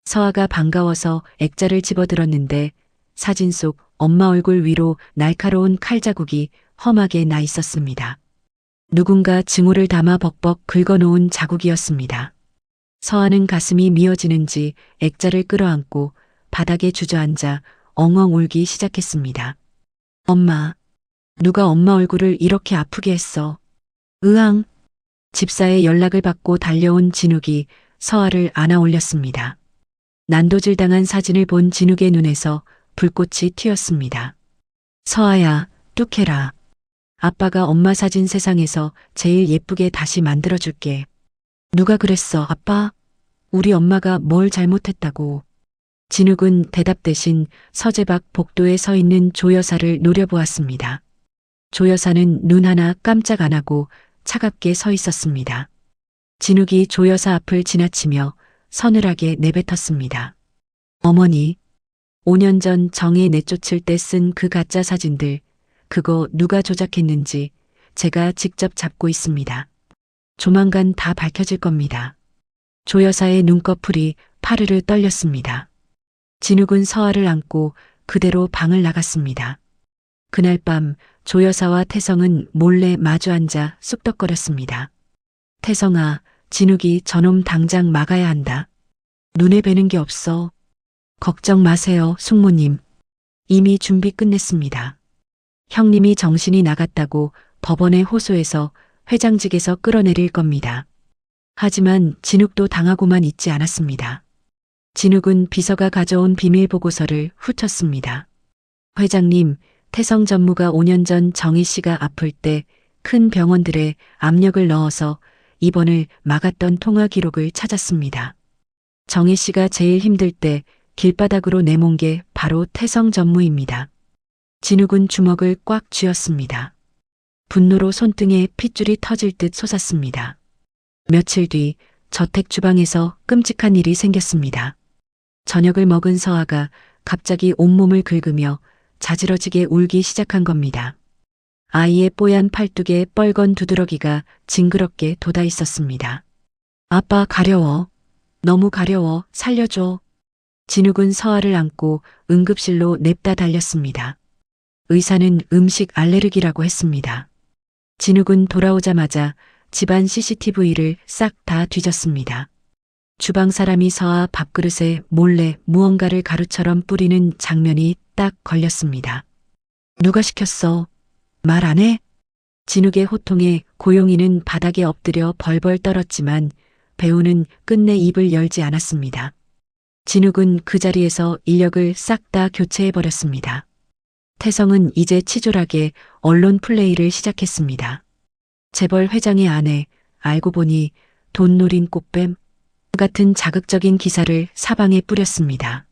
서아가 반가워서 액자를 집어들었는데 사진 속 엄마 얼굴 위로 날카로운 칼자국이 험하게 나 있었습니다. 누군가 증오를 담아 벅벅 긁어놓은 자국이었습니다. 서아는 가슴이 미어지는지 액자를 끌어안고 바닥에 주저앉아 엉엉 울기 시작했습니다. 엄마, 누가 엄마 얼굴을 이렇게 아프게 했어. 으앙. 집사의 연락을 받고 달려온 진욱이 서아를 안아 올렸습니다. 난도질당한 사진을 본 진욱의 눈에서 불꽃이 튀었습니다. 서아야, 뚝해라. 아빠가 엄마 사진 세상에서 제일 예쁘게 다시 만들어줄게. 누가 그랬어, 아빠? 우리 엄마가 뭘 잘못했다고. 진욱은 대답 대신 서재 밖 복도에 서 있는 조 여사를 노려보았습니다. 조 여사는 눈 하나 깜짝 안 하고 차갑게 서 있었습니다. 진욱이 조 여사 앞을 지나치며 서늘하게 내뱉었습니다. 어머니, 5년 전 정에 내쫓을 때 쓴 그 가짜 사진들, 그거 누가 조작했는지 제가 직접 잡고 있습니다. 조만간 다 밝혀질 겁니다. 조 여사의 눈꺼풀이 파르르 떨렸습니다. 진욱은 서아를 안고 그대로 방을 나갔습니다. 그날 밤 조 여사와 태성은 몰래 마주 앉아 쑥덕거렸습니다. 태성아, 진욱이 저놈 당장 막아야 한다. 눈에 뵈는 게 없어. 걱정 마세요, 숙모님. 이미 준비 끝냈습니다. 형님이 정신이 나갔다고 법원에 호소해서 회장직에서 끌어내릴 겁니다. 하지만 진욱도 당하고만 있지 않았습니다. 진욱은 비서가 가져온 비밀 보고서를 훑었습니다. 회장님, 태성 전무가 5년 전 정희 씨가 아플 때 큰 병원들에 압력을 넣어서 입원을 막았던 통화 기록을 찾았습니다. 정희 씨가 제일 힘들 때 길바닥으로 내몬 게 바로 태성 전무입니다. 진욱은 주먹을 꽉 쥐었습니다. 분노로 손등에 핏줄이 터질 듯 솟았습니다. 며칠 뒤 저택 주방에서 끔찍한 일이 생겼습니다. 저녁을 먹은 서아가 갑자기 온몸을 긁으며 자지러지게 울기 시작한 겁니다. 아이의 뽀얀 팔뚝에 뻘건 두드러기가 징그럽게 돋아 있었습니다. 아빠 가려워. 너무 가려워. 살려줘. 진욱은 서아를 안고 응급실로 냅다 달렸습니다. 의사는 음식 알레르기라고 했습니다. 진욱은 돌아오자마자 집안 CCTV를 싹 다 뒤졌습니다. 주방 사람이 서아 밥그릇에 몰래 무언가를 가루처럼 뿌리는 장면이 딱 걸렸습니다. 누가 시켰어? 말 안 해? 진욱의 호통에 고용이는 바닥에 엎드려 벌벌 떨었지만 배우는 끝내 입을 열지 않았습니다. 진욱은 그 자리에서 인력을 싹 다 교체해버렸습니다. 태성은 이제 치졸하게 언론 플레이를 시작했습니다. 재벌 회장의 아내, 알고 보니 돈 노린 꽃뱀 같은 자극적인 기사를 사방에 뿌렸습니다.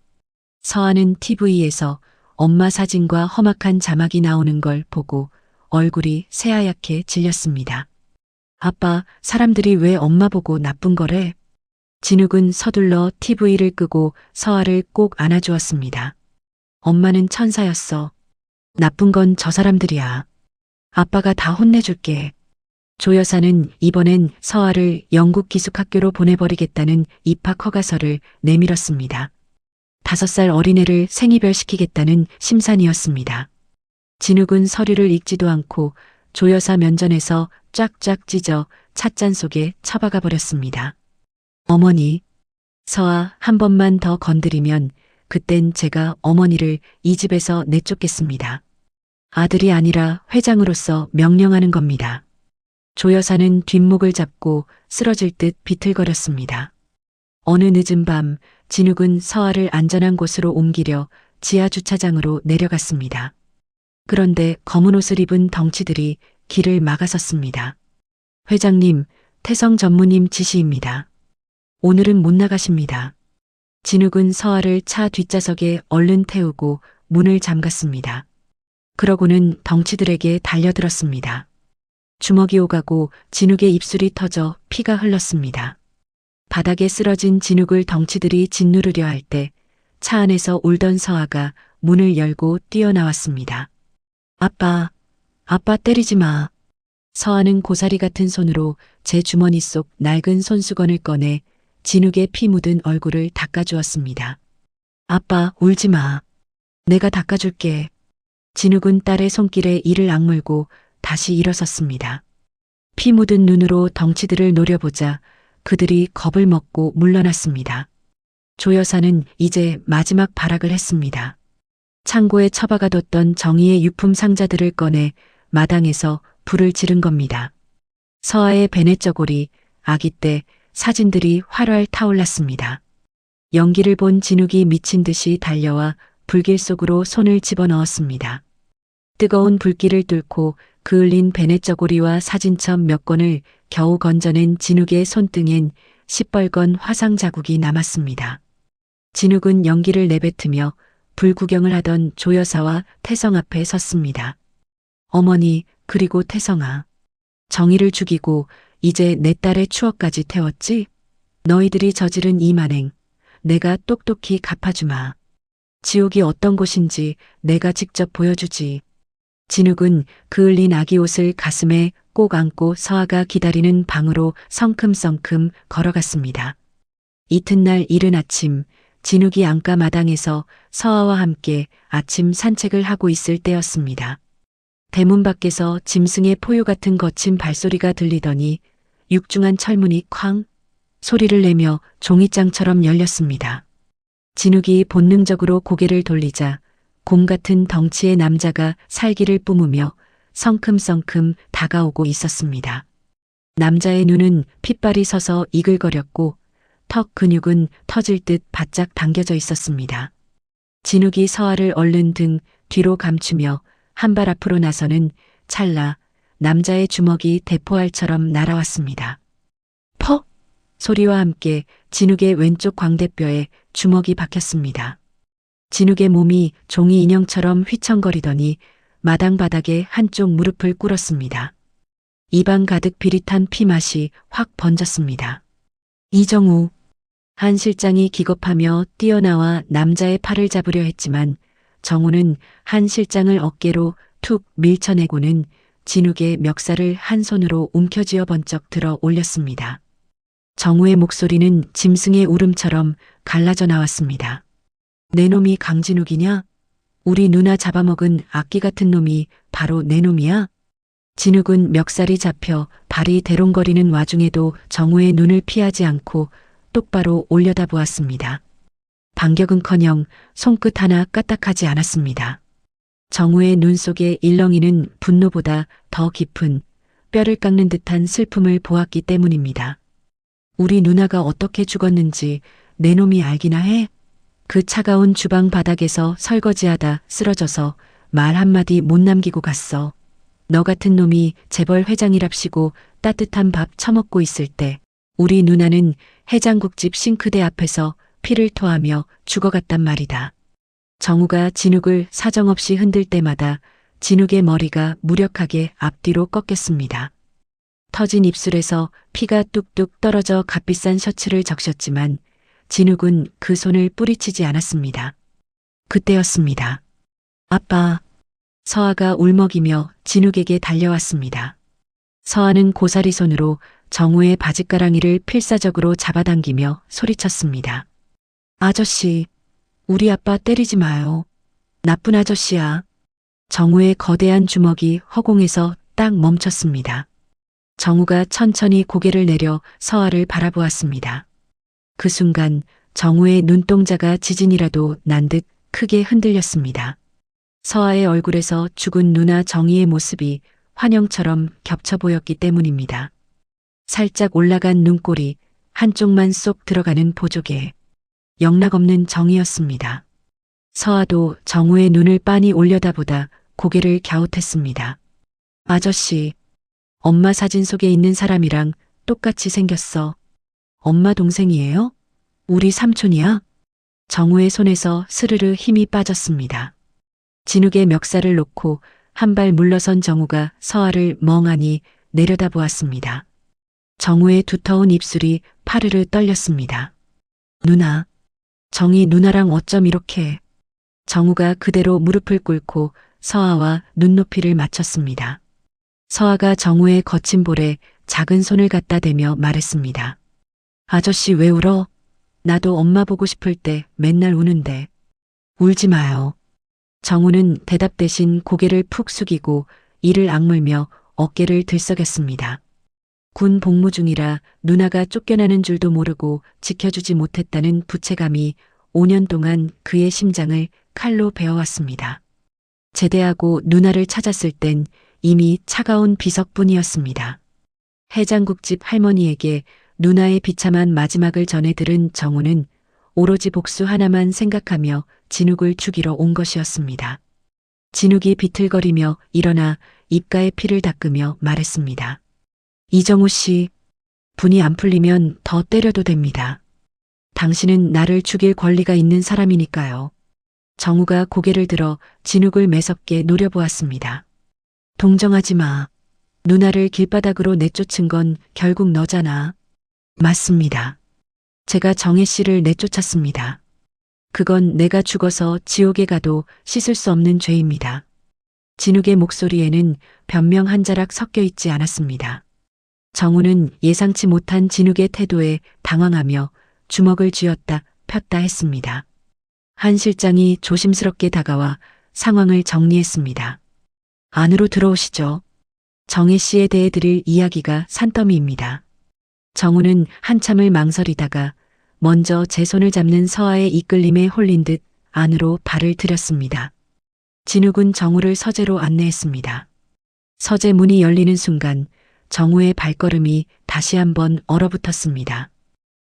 서아는 TV에서 엄마 사진과 험악한 자막이 나오는 걸 보고 얼굴이 새하얗게 질렸습니다. 아빠, 사람들이 왜 엄마 보고 나쁜 거래? 진욱은 서둘러 TV를 끄고 서아를 꼭 안아주었습니다. 엄마는 천사였어. 나쁜 건 저 사람들이야. 아빠가 다 혼내줄게. 조 여사는 이번엔 서아를 영국 기숙학교로 보내버리겠다는 입학 허가서를 내밀었습니다. 5살 어린애를 생이별시키겠다는 심산이었습니다. 진욱은 서류를 읽지도 않고 조 여사 면전에서 쫙쫙 찢어 찻잔 속에 처박아 버렸습니다. 어머니, 서아 한 번만 더 건드리면 그땐 제가 어머니를 이 집에서 내쫓겠습니다. 아들이 아니라 회장으로서 명령하는 겁니다. 조 여사는 뒷목을 잡고 쓰러질 듯 비틀거렸습니다. 어느 늦은 밤 진욱은 서아를 안전한 곳으로 옮기려 지하 주차장으로 내려갔습니다. 그런데 검은 옷을 입은 덩치들이 길을 막아섰습니다. 회장님, 태성 전무님 지시입니다. 오늘은 못 나가십니다. 진욱은 서아를 차 뒷좌석에 얼른 태우고 문을 잠갔습니다. 그러고는 덩치들에게 달려들었습니다. 주먹이 오가고 진욱의 입술이 터져 피가 흘렀습니다. 바닥에 쓰러진 진욱을 덩치들이 짓누르려 할 때 차 안에서 울던 서아가 문을 열고 뛰어나왔습니다. 아빠, 아빠 때리지 마. 서아는 고사리 같은 손으로 제 주머니 속 낡은 손수건을 꺼내 진욱의 피 묻은 얼굴을 닦아주었습니다. 아빠, 울지 마. 내가 닦아줄게. 진욱은 딸의 손길에 이를 악물고 다시 일어섰습니다. 피 묻은 눈으로 덩치들을 노려보자 그들이 겁을 먹고 물러났습니다. 조 여사는 이제 마지막 발악을 했습니다. 창고에 처박아뒀던 정희의 유품 상자들을 꺼내 마당에서 불을 지른 겁니다. 서아의 베넷저고리, 아기 때 사진들이 활활 타올랐습니다. 연기를 본 진욱이 미친 듯이 달려와 불길 속으로 손을 집어넣었습니다. 뜨거운 불길을 뚫고 그을린 베넷저고리와 사진첩 몇 권을 겨우 건져낸 진욱의 손등엔 시뻘건 화상 자국이 남았습니다. 진욱은 연기를 내뱉으며 불구경을 하던 조 여사와 태성 앞에 섰습니다. 어머니, 그리고 태성아. 정희를 죽이고 이제 내 딸의 추억까지 태웠지? 너희들이 저지른 이 만행, 내가 똑똑히 갚아주마. 지옥이 어떤 곳인지 내가 직접 보여주지. 진욱은 그을린 아기 옷을 가슴에 꼭 안고 서아가 기다리는 방으로 성큼성큼 걸어갔습니다. 이튿날 이른 아침, 진욱이 안가 마당에서 서아와 함께 아침 산책을 하고 있을 때였습니다. 대문 밖에서 짐승의 포효 같은 거친 발소리가 들리더니 육중한 철문이 쾅 소리를 내며 종이장처럼 열렸습니다. 진욱이 본능적으로 고개를 돌리자 곰 같은 덩치의 남자가 살기를 뿜으며 성큼성큼 다가오고 있었습니다. 남자의 눈은 핏발이 서서 이글거렸고 턱 근육은 터질 듯 바짝 당겨져 있었습니다. 진욱이 서아를 얼른 등 뒤로 감추며 한 발 앞으로 나서는 찰나 남자의 주먹이 대포알처럼 날아왔습니다. 퍽! 소리와 함께 진욱의 왼쪽 광대뼈에 주먹이 박혔습니다. 진욱의 몸이 종이 인형처럼 휘청거리더니 마당 바닥에 한쪽 무릎을 꿇었습니다. 입안 가득 비릿한 피맛이 확 번졌습니다. 이정우. 한 실장이 기겁하며 뛰어나와 남자의 팔을 잡으려 했지만 정우는 한 실장을 어깨로 툭 밀쳐내고는 진욱의 멱살을 한 손으로 움켜쥐어 번쩍 들어 올렸습니다. 정우의 목소리는 짐승의 울음처럼 갈라져 나왔습니다. 내 놈이 강진욱이냐? 우리 누나 잡아먹은 악기 같은 놈이 바로 내 놈이야? 진욱은 멱살이 잡혀 발이 대롱거리는 와중에도 정우의 눈을 피하지 않고 똑바로 올려다보았습니다. 반격은커녕 손끝 하나 까딱하지 않았습니다. 정우의 눈 속의 일렁이는 분노보다 더 깊은 뼈를 깎는 듯한 슬픔을 보았기 때문입니다. 우리 누나가 어떻게 죽었는지 내 놈이 알기나 해? 그 차가운 주방 바닥에서 설거지하다 쓰러져서 말 한마디 못 남기고 갔어. 너 같은 놈이 재벌 회장이랍시고 따뜻한 밥 처먹고 있을 때 우리 누나는 해장국집 싱크대 앞에서 피를 토하며 죽어갔단 말이다. 정우가 진욱을 사정없이 흔들 때마다 진욱의 머리가 무력하게 앞뒤로 꺾였습니다. 터진 입술에서 피가 뚝뚝 떨어져 값비싼 셔츠를 적셨지만 진욱은 그 손을 뿌리치지 않았습니다. 그때였습니다. 아빠. 서아가 울먹이며 진욱에게 달려왔습니다. 서아는 고사리 손으로 정우의 바짓가랑이를 필사적으로 잡아당기며 소리쳤습니다. 아저씨, 우리 아빠 때리지 마요. 나쁜 아저씨야. 정우의 거대한 주먹이 허공에서 딱 멈췄습니다. 정우가 천천히 고개를 내려 서아를 바라보았습니다. 그 순간 정우의 눈동자가 지진이라도 난 듯 크게 흔들렸습니다. 서아의 얼굴에서 죽은 누나 정희의 모습이 환영처럼 겹쳐 보였기 때문입니다. 살짝 올라간 눈꼬리, 한쪽만 쏙 들어가는 보조개. 영락없는 정이었습니다. 서아도 정우의 눈을 빤히 올려다보다 고개를 갸웃했습니다. 아저씨, 엄마 사진 속에 있는 사람이랑 똑같이 생겼어. 엄마 동생이에요? 우리 삼촌이야? 정우의 손에서 스르르 힘이 빠졌습니다. 진욱의 멱살을 놓고 한 발 물러선 정우가 서아를 멍하니 내려다보았습니다. 정우의 두터운 입술이 파르르 떨렸습니다. 누나. 정희 누나랑 어쩜 이렇게. 정우가 그대로 무릎을 꿇고 서아와 눈높이를 맞췄습니다. 서아가 정우의 거친 볼에 작은 손을 갖다 대며 말했습니다. 아저씨 왜 울어? 나도 엄마 보고 싶을 때 맨날 우는데. 울지 마요. 정우는 대답 대신 고개를 푹 숙이고 이를 악물며 어깨를 들썩였습니다. 군 복무 중이라 누나가 쫓겨나는 줄도 모르고 지켜주지 못했다는 부채감이 5년 동안 그의 심장을 칼로 베어왔습니다. 제대하고 누나를 찾았을 땐 이미 차가운 비석뿐이었습니다. 해장국집 할머니에게 누나의 비참한 마지막을 전해 들은 정우는 오로지 복수 하나만 생각하며 진욱을 죽이러 온 것이었습니다. 진욱이 비틀거리며 일어나 입가에 피를 닦으며 말했습니다. 이정우 씨, 분이 안 풀리면 더 때려도 됩니다. 당신은 나를 죽일 권리가 있는 사람이니까요. 정우가 고개를 들어 진욱을 매섭게 노려보았습니다. 동정하지 마. 누나를 길바닥으로 내쫓은 건 결국 너잖아. 맞습니다. 제가 정혜 씨를 내쫓았습니다. 그건 내가 죽어서 지옥에 가도 씻을 수 없는 죄입니다. 진욱의 목소리에는 변명 한 자락 섞여 있지 않았습니다. 정우는 예상치 못한 진욱의 태도에 당황하며 주먹을 쥐었다 폈다 했습니다. 한 실장이 조심스럽게 다가와 상황을 정리했습니다. 안으로 들어오시죠. 정혜 씨에 대해 드릴 이야기가 산더미입니다. 정우는 한참을 망설이다가 먼저 제 손을 잡는 서아의 이끌림에 홀린 듯 안으로 발을 들였습니다. 진욱은 정우를 서재로 안내했습니다. 서재 문이 열리는 순간 정우의 발걸음이 다시 한번 얼어붙었습니다.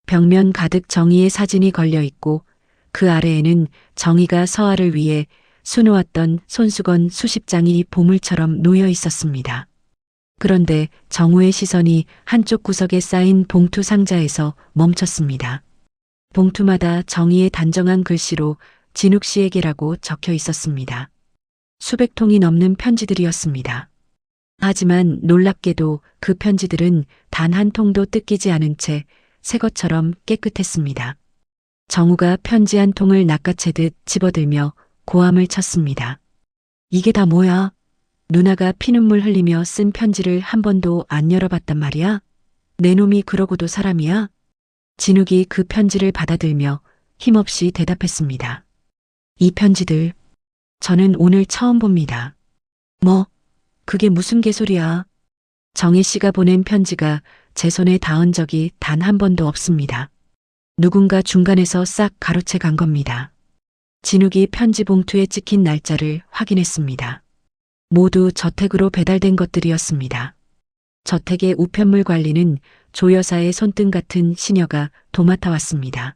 벽면 가득 정희의 사진이 걸려 있고 그 아래에는 정희가 서아를 위해 수놓았던 손수건 수십 장이 보물처럼 놓여 있었습니다. 그런데 정우의 시선이 한쪽 구석에 쌓인 봉투 상자에서 멈췄습니다. 봉투마다 정희의 단정한 글씨로 진욱 씨에게라고 적혀 있었습니다. 수백 통이 넘는 편지들이었습니다. 하지만 놀랍게도 그 편지들은 단 한 통도 뜯기지 않은 채 새 것처럼 깨끗했습니다. 정우가 편지 한 통을 낚아채듯 집어들며 고함을 쳤습니다. 이게 다 뭐야? 누나가 피눈물 흘리며 쓴 편지를 한 번도 안 열어봤단 말이야? 내 놈이 그러고도 사람이야? 진욱이 그 편지를 받아들며 힘없이 대답했습니다. 이 편지들, 저는 오늘 처음 봅니다. 뭐, 그게 무슨 개소리야? 정희 씨가 보낸 편지가 제 손에 닿은 적이 단 한 번도 없습니다. 누군가 중간에서 싹 가로채 간 겁니다. 진욱이 편지 봉투에 찍힌 날짜를 확인했습니다. 모두 저택으로 배달된 것들이었습니다. 저택의 우편물 관리는 조 여사의 손등 같은 시녀가 도맡아 왔습니다.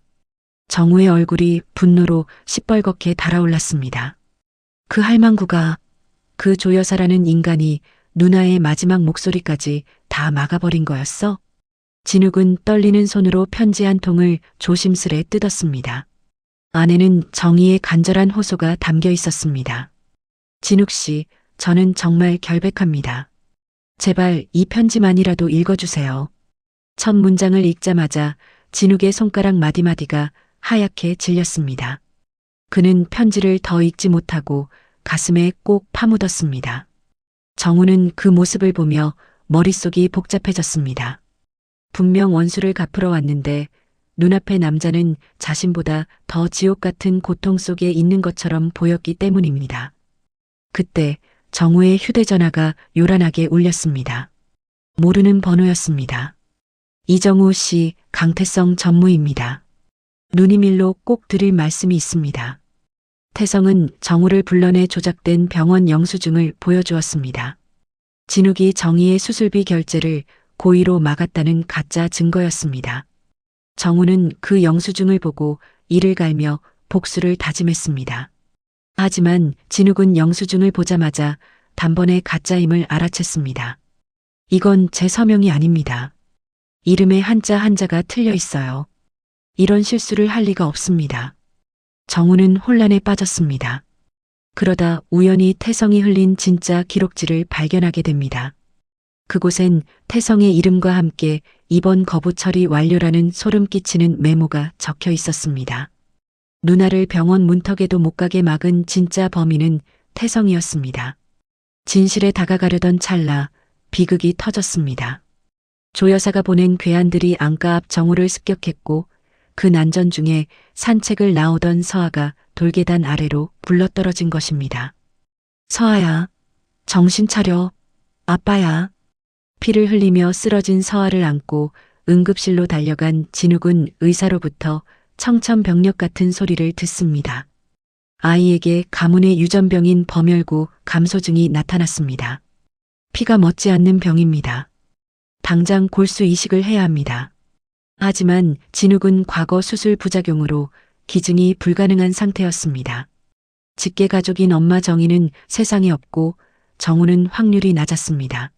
정우의 얼굴이 분노로 시뻘겋게 달아올랐습니다. 그 할망구가, 그 조 여사라는 인간이 누나의 마지막 목소리까지 다 막아버린 거였어? 진욱은 떨리는 손으로 편지 한 통을 조심스레 뜯었습니다. 안에는 정희의 간절한 호소가 담겨 있었습니다. 진욱 씨, 저는 정말 결백합니다. 제발 이 편지만이라도 읽어주세요. 첫 문장을 읽자마자 진욱의 손가락 마디마디가 하얗게 질렸습니다. 그는 편지를 더 읽지 못하고 가슴에 꼭 파묻었습니다. 정우는 그 모습을 보며 머릿속이 복잡해졌습니다. 분명 원수를 갚으러 왔는데 눈앞의 남자는 자신보다 더 지옥 같은 고통 속에 있는 것처럼 보였기 때문입니다. 그때 정우의 휴대전화가 요란하게 울렸습니다. 모르는 번호였습니다. 이정우 씨, 강태성 전무입니다. 누님일로 꼭 드릴 말씀이 있습니다. 태성은 정우를 불러내 조작된 병원 영수증을 보여주었습니다. 진욱이 정희의 수술비 결제를 고의로 막았다는 가짜 증거였습니다. 정우는 그 영수증을 보고 이를 갈며 복수를 다짐했습니다. 하지만 진욱은 영수증을 보자마자 단번에 가짜임을 알아챘습니다. 이건 제 서명이 아닙니다. 이름의 한자 한자가 틀려 있어요. 이런 실수를 할 리가 없습니다. 정우는 혼란에 빠졌습니다. 그러다 우연히 태성이 흘린 진짜 기록지를 발견하게 됩니다. 그곳엔 태성의 이름과 함께 입원 거부 처리 완료라는 소름 끼치는 메모가 적혀 있었습니다. 누나를 병원 문턱에도 못 가게 막은 진짜 범인은 태성이었습니다. 진실에 다가가려던 찰나 비극이 터졌습니다. 조 여사가 보낸 괴한들이 안가 앞 정우를 습격했고 그 난전 중에 산책을 나오던 서아가 돌계단 아래로 굴러떨어진 것입니다. 서아야, 정신 차려. 아빠야. 피를 흘리며 쓰러진 서아를 안고 응급실로 달려간 진욱은 의사로부터 청천벽력 같은 소리를 듣습니다. 아이에게 가문의 유전병인 범혈구 감소증이 나타났습니다. 피가 멎지 않는 병입니다. 당장 골수 이식을 해야 합니다. 하지만 진욱은 과거 수술 부작용으로 기증이 불가능한 상태였습니다. 직계 가족인 엄마 정희는 세상에 없고 정우는 확률이 낮았습니다.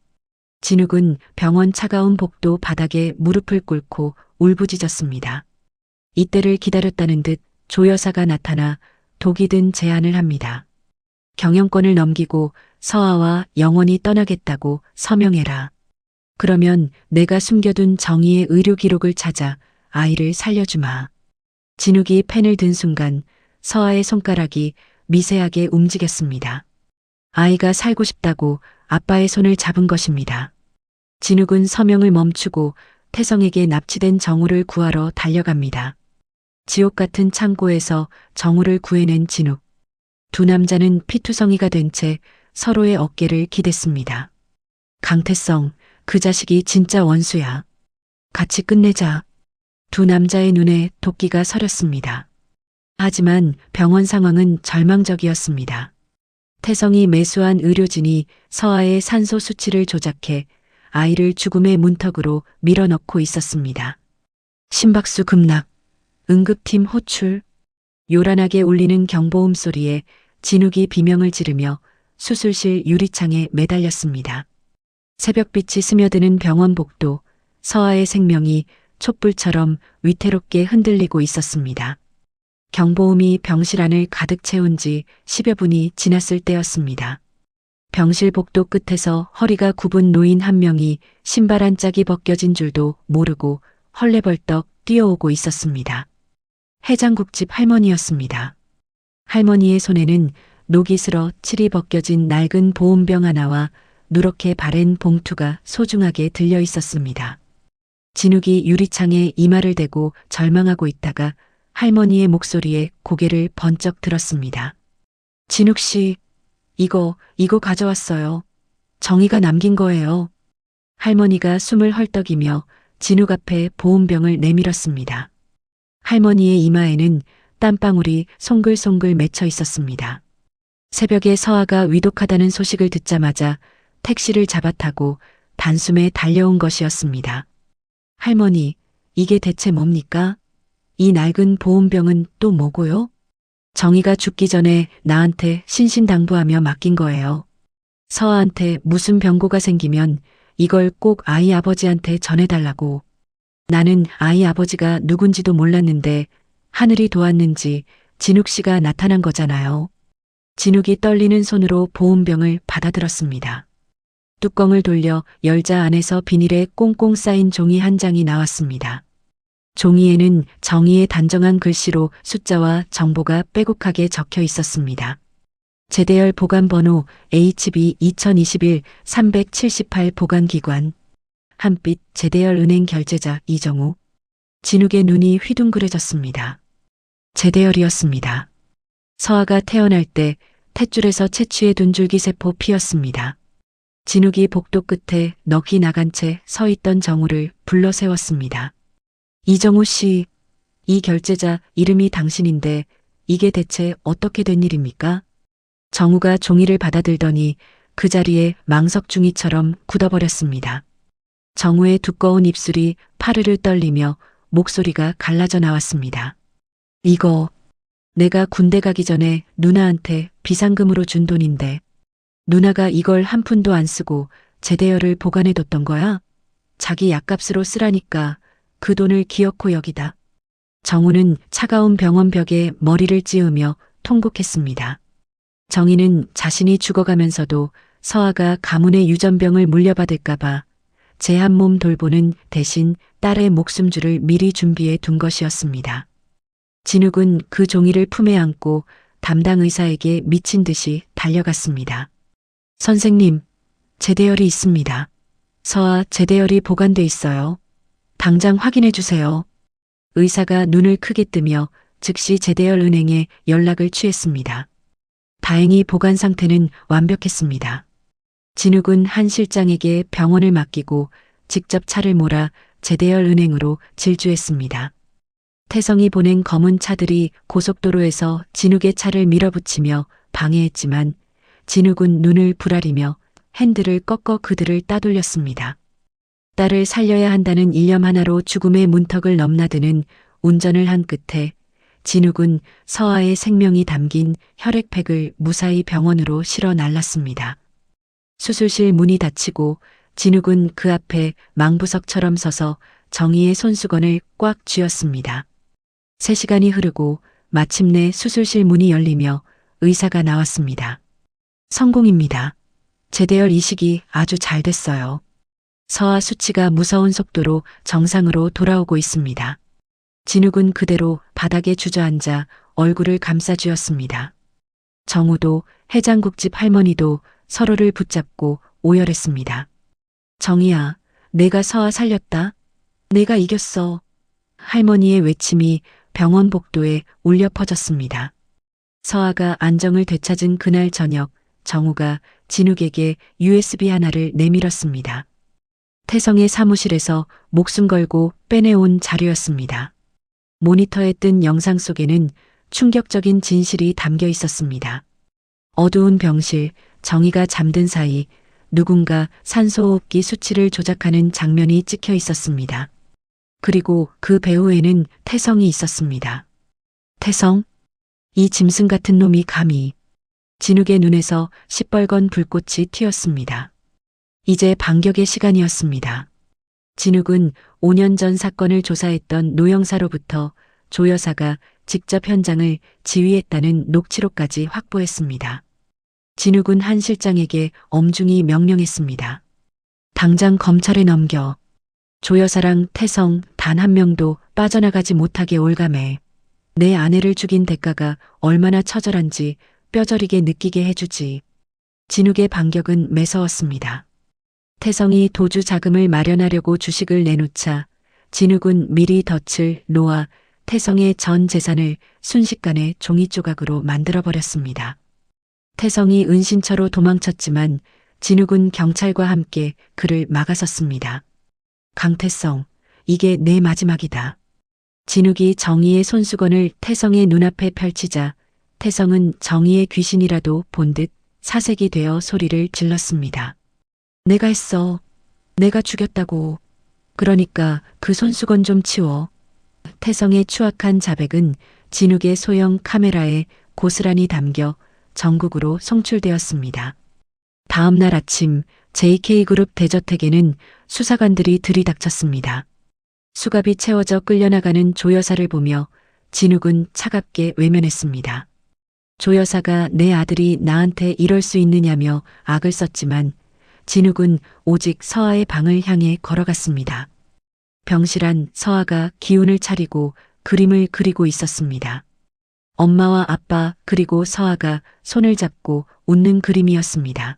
진욱은 병원 차가운 복도 바닥에 무릎을 꿇고 울부짖었습니다. 이때를 기다렸다는 듯 조 여사가 나타나 독이 든 제안을 합니다. 경영권을 넘기고 서아와 영원히 떠나겠다고 서명해라. 그러면 내가 숨겨둔 정희의 의료 기록을 찾아 아이를 살려주마. 진욱이 펜을 든 순간 서아의 손가락이 미세하게 움직였습니다. 아이가 살고 싶다고 아빠의 손을 잡은 것입니다. 진욱은 서명을 멈추고 태성에게 납치된 정우를 구하러 달려갑니다. 지옥 같은 창고에서 정우를 구해낸 진욱. 두 남자는 피투성이가 된 채 서로의 어깨를 기댔습니다. 강태성, 그 자식이 진짜 원수야. 같이 끝내자. 두 남자의 눈에 도끼가 서렸습니다. 하지만 병원 상황은 절망적이었습니다. 태성이 매수한 의료진이 서아의 산소 수치를 조작해 아이를 죽음의 문턱으로 밀어넣고 있었습니다. 심박수 급락, 응급팀 호출, 요란하게 울리는 경보음 소리에 진욱이 비명을 지르며 수술실 유리창에 매달렸습니다. 새벽빛이 스며드는 병원 복도, 서아의 생명이 촛불처럼 위태롭게 흔들리고 있었습니다. 경보음이 병실 안을 가득 채운 지 10여 분이 지났을 때였습니다. 병실 복도 끝에서 허리가 굽은 노인 한 명이 신발 한 짝이 벗겨진 줄도 모르고 헐레벌떡 뛰어오고 있었습니다. 해장국집 할머니였습니다. 할머니의 손에는 녹이 슬어 칠이 벗겨진 낡은 보온병 하나와 누렇게 바랜 봉투가 소중하게 들려 있었습니다. 진욱이 유리창에 이마를 대고 절망하고 있다가 할머니의 목소리에 고개를 번쩍 들었습니다. 진욱 씨, 이거 가져왔어요. 정희가 남긴 거예요. 할머니가 숨을 헐떡이며 진욱 앞에 보온병을 내밀었습니다. 할머니의 이마에는 땀방울이 송글송글 맺혀 있었습니다. 새벽에 서아가 위독하다는 소식을 듣자마자 택시를 잡아타고 단숨에 달려온 것이었습니다. 할머니, 이게 대체 뭡니까? 이 낡은 보온병은 또 뭐고요? 정희가 죽기 전에 나한테 신신당부하며 맡긴 거예요. 서아한테 무슨 병고가 생기면 이걸 꼭 아이 아버지한테 전해달라고. 나는 아이 아버지가 누군지도 몰랐는데 하늘이 도왔는지 진욱 씨가 나타난 거잖아요. 진욱이 떨리는 손으로 보온병을 받아들었습니다. 뚜껑을 돌려 열자 안에서 비닐에 꽁꽁 쌓인 종이 한 장이 나왔습니다. 종이에는 정희의 단정한 글씨로 숫자와 정보가 빼곡하게 적혀 있었습니다. 제대열 보관번호 HB 2021-378 보관기관. 한빛 제대열 은행 결제자 이정우. 진욱의 눈이 휘둥그레졌습니다. 제대열이었습니다. 서아가 태어날 때 탯줄에서 채취해 둔 줄기세포 피였습니다. 진욱이 복도 끝에 넋이 나간 채 서 있던 정우를 불러 세웠습니다. 이정우 씨, 이 결제자 이름이 당신인데 이게 대체 어떻게 된 일입니까? 정우가 종이를 받아들더니 그 자리에 망석중이처럼 굳어버렸습니다. 정우의 두꺼운 입술이 파르르 떨리며 목소리가 갈라져 나왔습니다. 이거 내가 군대 가기 전에 누나한테 비상금으로 준 돈인데 누나가 이걸 한 푼도 안 쓰고 제대열을 보관해뒀던 거야? 자기 약값으로 쓰라니까 그 돈을 기어코 여기다. 정우는 차가운 병원 벽에 머리를 찌우며 통곡했습니다. 정희는 자신이 죽어가면서도 서아가 가문의 유전병을 물려받을까봐 제 한 몸 돌보는 대신 딸의 목숨줄을 미리 준비해 둔 것이었습니다. 진욱은 그 종이를 품에 안고 담당 의사에게 미친 듯이 달려갔습니다. 선생님, 제대열이 있습니다. 서아 제대열이 보관돼 있어요. 당장 확인해 주세요. 의사가 눈을 크게 뜨며 즉시 제대열 은행에 연락을 취했습니다. 다행히 보관 상태는 완벽했습니다. 진욱은 한 실장에게 병원을 맡기고 직접 차를 몰아 제대열 은행으로 질주했습니다. 태성이 보낸 검은 차들이 고속도로에서 진욱의 차를 밀어붙이며 방해했지만 진욱은 눈을 부라리며 핸들을 꺾어 그들을 따돌렸습니다. 딸을 살려야 한다는 일념 하나로 죽음의 문턱을 넘나드는 운전을 한 끝에 진욱은 서아의 생명이 담긴 혈액팩을 무사히 병원으로 실어 날랐습니다. 수술실 문이 닫히고 진욱은 그 앞에 망부석처럼 서서 정희의 손수건을 꽉 쥐었습니다. 3시간이 흐르고 마침내 수술실 문이 열리며 의사가 나왔습니다. 성공입니다. 제대열 이식이 아주 잘 됐어요. 서아 수치가 무서운 속도로 정상으로 돌아오고 있습니다. 진욱은 그대로 바닥에 주저앉아 얼굴을 감싸쥐었습니다. 정우도 해장국집 할머니도 서로를 붙잡고 오열했습니다. 정희야, 내가 서아 살렸다. 내가 이겼어. 할머니의 외침이 병원 복도에 울려 퍼졌습니다. 서아가 안정을 되찾은 그날 저녁, 정우가 진욱에게 USB 하나를 내밀었습니다. 태성의 사무실에서 목숨 걸고 빼내온 자료였습니다. 모니터에 뜬 영상 속에는 충격적인 진실이 담겨 있었습니다. 어두운 병실, 정희가 잠든 사이 누군가 산소호흡기 수치를 조작하는 장면이 찍혀 있었습니다. 그리고 그 배후에는 태성이 있었습니다. 태성? 이 짐승 같은 놈이 감히. 진욱의 눈에서 시뻘건 불꽃이 튀었습니다. 이제 반격의 시간이었습니다. 진욱은 5년 전 사건을 조사했던 노영사로부터 조 여사가 직접 현장을 지휘했다는 녹취록까지 확보했습니다. 진욱은 한 실장에게 엄중히 명령했습니다. 당장 검찰에 넘겨. 조 여사랑 태성 단 한 명도 빠져나가지 못하게 올감해. 내 아내를 죽인 대가가 얼마나 처절한지 뼈저리게 느끼게 해주지. 진욱의 반격은 매서웠습니다. 태성이 도주 자금을 마련하려고 주식을 내놓자 진욱은 미리 덫을 놓아 태성의 전 재산을 순식간에 종이 조각으로 만들어버렸습니다. 태성이 은신처로 도망쳤지만 진욱은 경찰과 함께 그를 막아섰습니다. 강태성, 이게 내 마지막이다. 진욱이 정의의 손수건을 태성의 눈앞에 펼치자 태성은 정의의 귀신이라도 본 듯 사색이 되어 소리를 질렀습니다. 내가 했어. 내가 죽였다고. 그러니까 그 손수건 좀 치워. 태성의 추악한 자백은 진욱의 소형 카메라에 고스란히 담겨 전국으로 송출되었습니다. 다음 날 아침 JK그룹 대저택에는 수사관들이 들이닥쳤습니다. 수갑이 채워져 끌려나가는 조 여사를 보며 진욱은 차갑게 외면했습니다. 조 여사가 내 아들이 나한테 이럴 수 있느냐며 악을 썼지만 진욱은 오직 서아의 방을 향해 걸어갔습니다. 병실안 서아가 기운을 차리고 그림을 그리고 있었습니다. 엄마와 아빠 그리고 서아가 손을 잡고 웃는 그림이었습니다.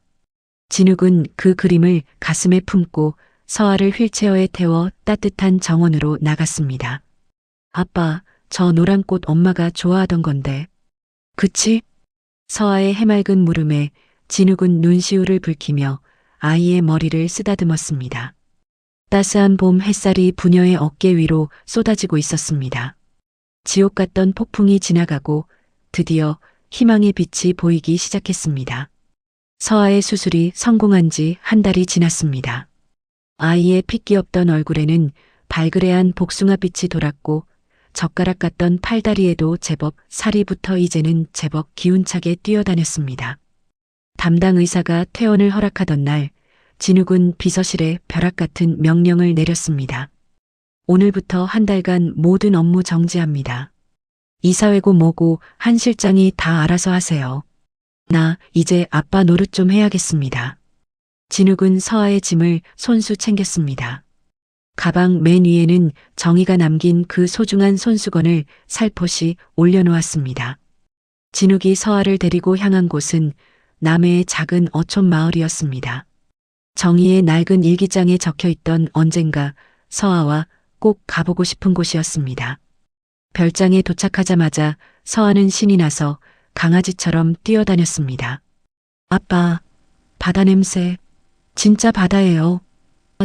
진욱은 그 그림을 가슴에 품고 서아를 휠체어에 태워 따뜻한 정원으로 나갔습니다. 아빠, 저 노란 꽃 엄마가 좋아하던 건데. 그치? 서아의 해맑은 물음에 진욱은 눈시울을 붉히며 아이의 머리를 쓰다듬었습니다. 따스한 봄 햇살이 부녀의 어깨 위로 쏟아지고 있었습니다. 지옥 같던 폭풍이 지나가고 드디어 희망의 빛이 보이기 시작했습니다. 서아의 수술이 성공한 지 한 달이 지났습니다. 아이의 핏기 없던 얼굴에는 발그레한 복숭아빛이 돌았고 젓가락 같던 팔다리에도 제법 살이 붙어 이제는 제법 기운차게 뛰어다녔습니다. 담당 의사가 퇴원을 허락하던 날 진욱은 비서실에 벼락 같은 명령을 내렸습니다. 오늘부터 한 달간 모든 업무 정지합니다. 이사회고 뭐고 한 실장이 다 알아서 하세요. 나 이제 아빠 노릇 좀 해야겠습니다. 진욱은 서아의 짐을 손수 챙겼습니다. 가방 맨 위에는 정희가 남긴 그 소중한 손수건을 살포시 올려놓았습니다. 진욱이 서아를 데리고 향한 곳은 남해의 작은 어촌 마을이었습니다. 정희의 낡은 일기장에 적혀있던 언젠가 서아와 꼭 가보고 싶은 곳이었습니다. 별장에 도착하자마자 서아는 신이 나서 강아지처럼 뛰어다녔습니다. 아빠, 바다 냄새. 진짜 바다예요.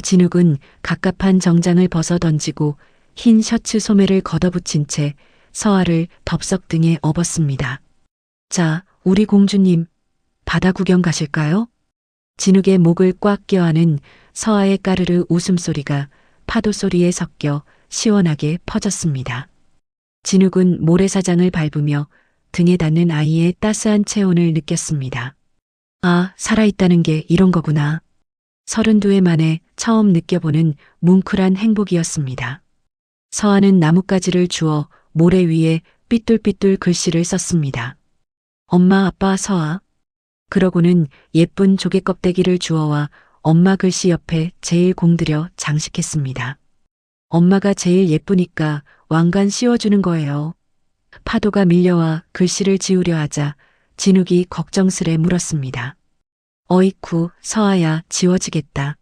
진욱은 갑갑한 정장을 벗어 던지고 흰 셔츠 소매를 걷어붙인 채 서아를 덥석 등에 업었습니다. 자, 우리 공주님, 바다 구경 가실까요? 진욱의 목을 꽉 껴안은 서아의 까르르 웃음소리가 파도 소리에 섞여 시원하게 퍼졌습니다. 진욱은 모래사장을 밟으며 등에 닿는 아이의 따스한 체온을 느꼈습니다. 아, 살아있다는 게 이런 거구나. 32회 만에 처음 느껴보는 뭉클한 행복이었습니다. 서아는 나뭇가지를 주워 모래 위에 삐뚤삐뚤 글씨를 썼습니다. 엄마, 아빠, 서아. 그러고는 예쁜 조개 껍데기를 주워와 엄마 글씨 옆에 제일 공들여 장식했습니다. 엄마가 제일 예쁘니까 왕관 씌워주는 거예요. 파도가 밀려와 글씨를 지우려 하자 진욱이 걱정스레 물었습니다. 어이쿠, 서아야, 지워지겠다.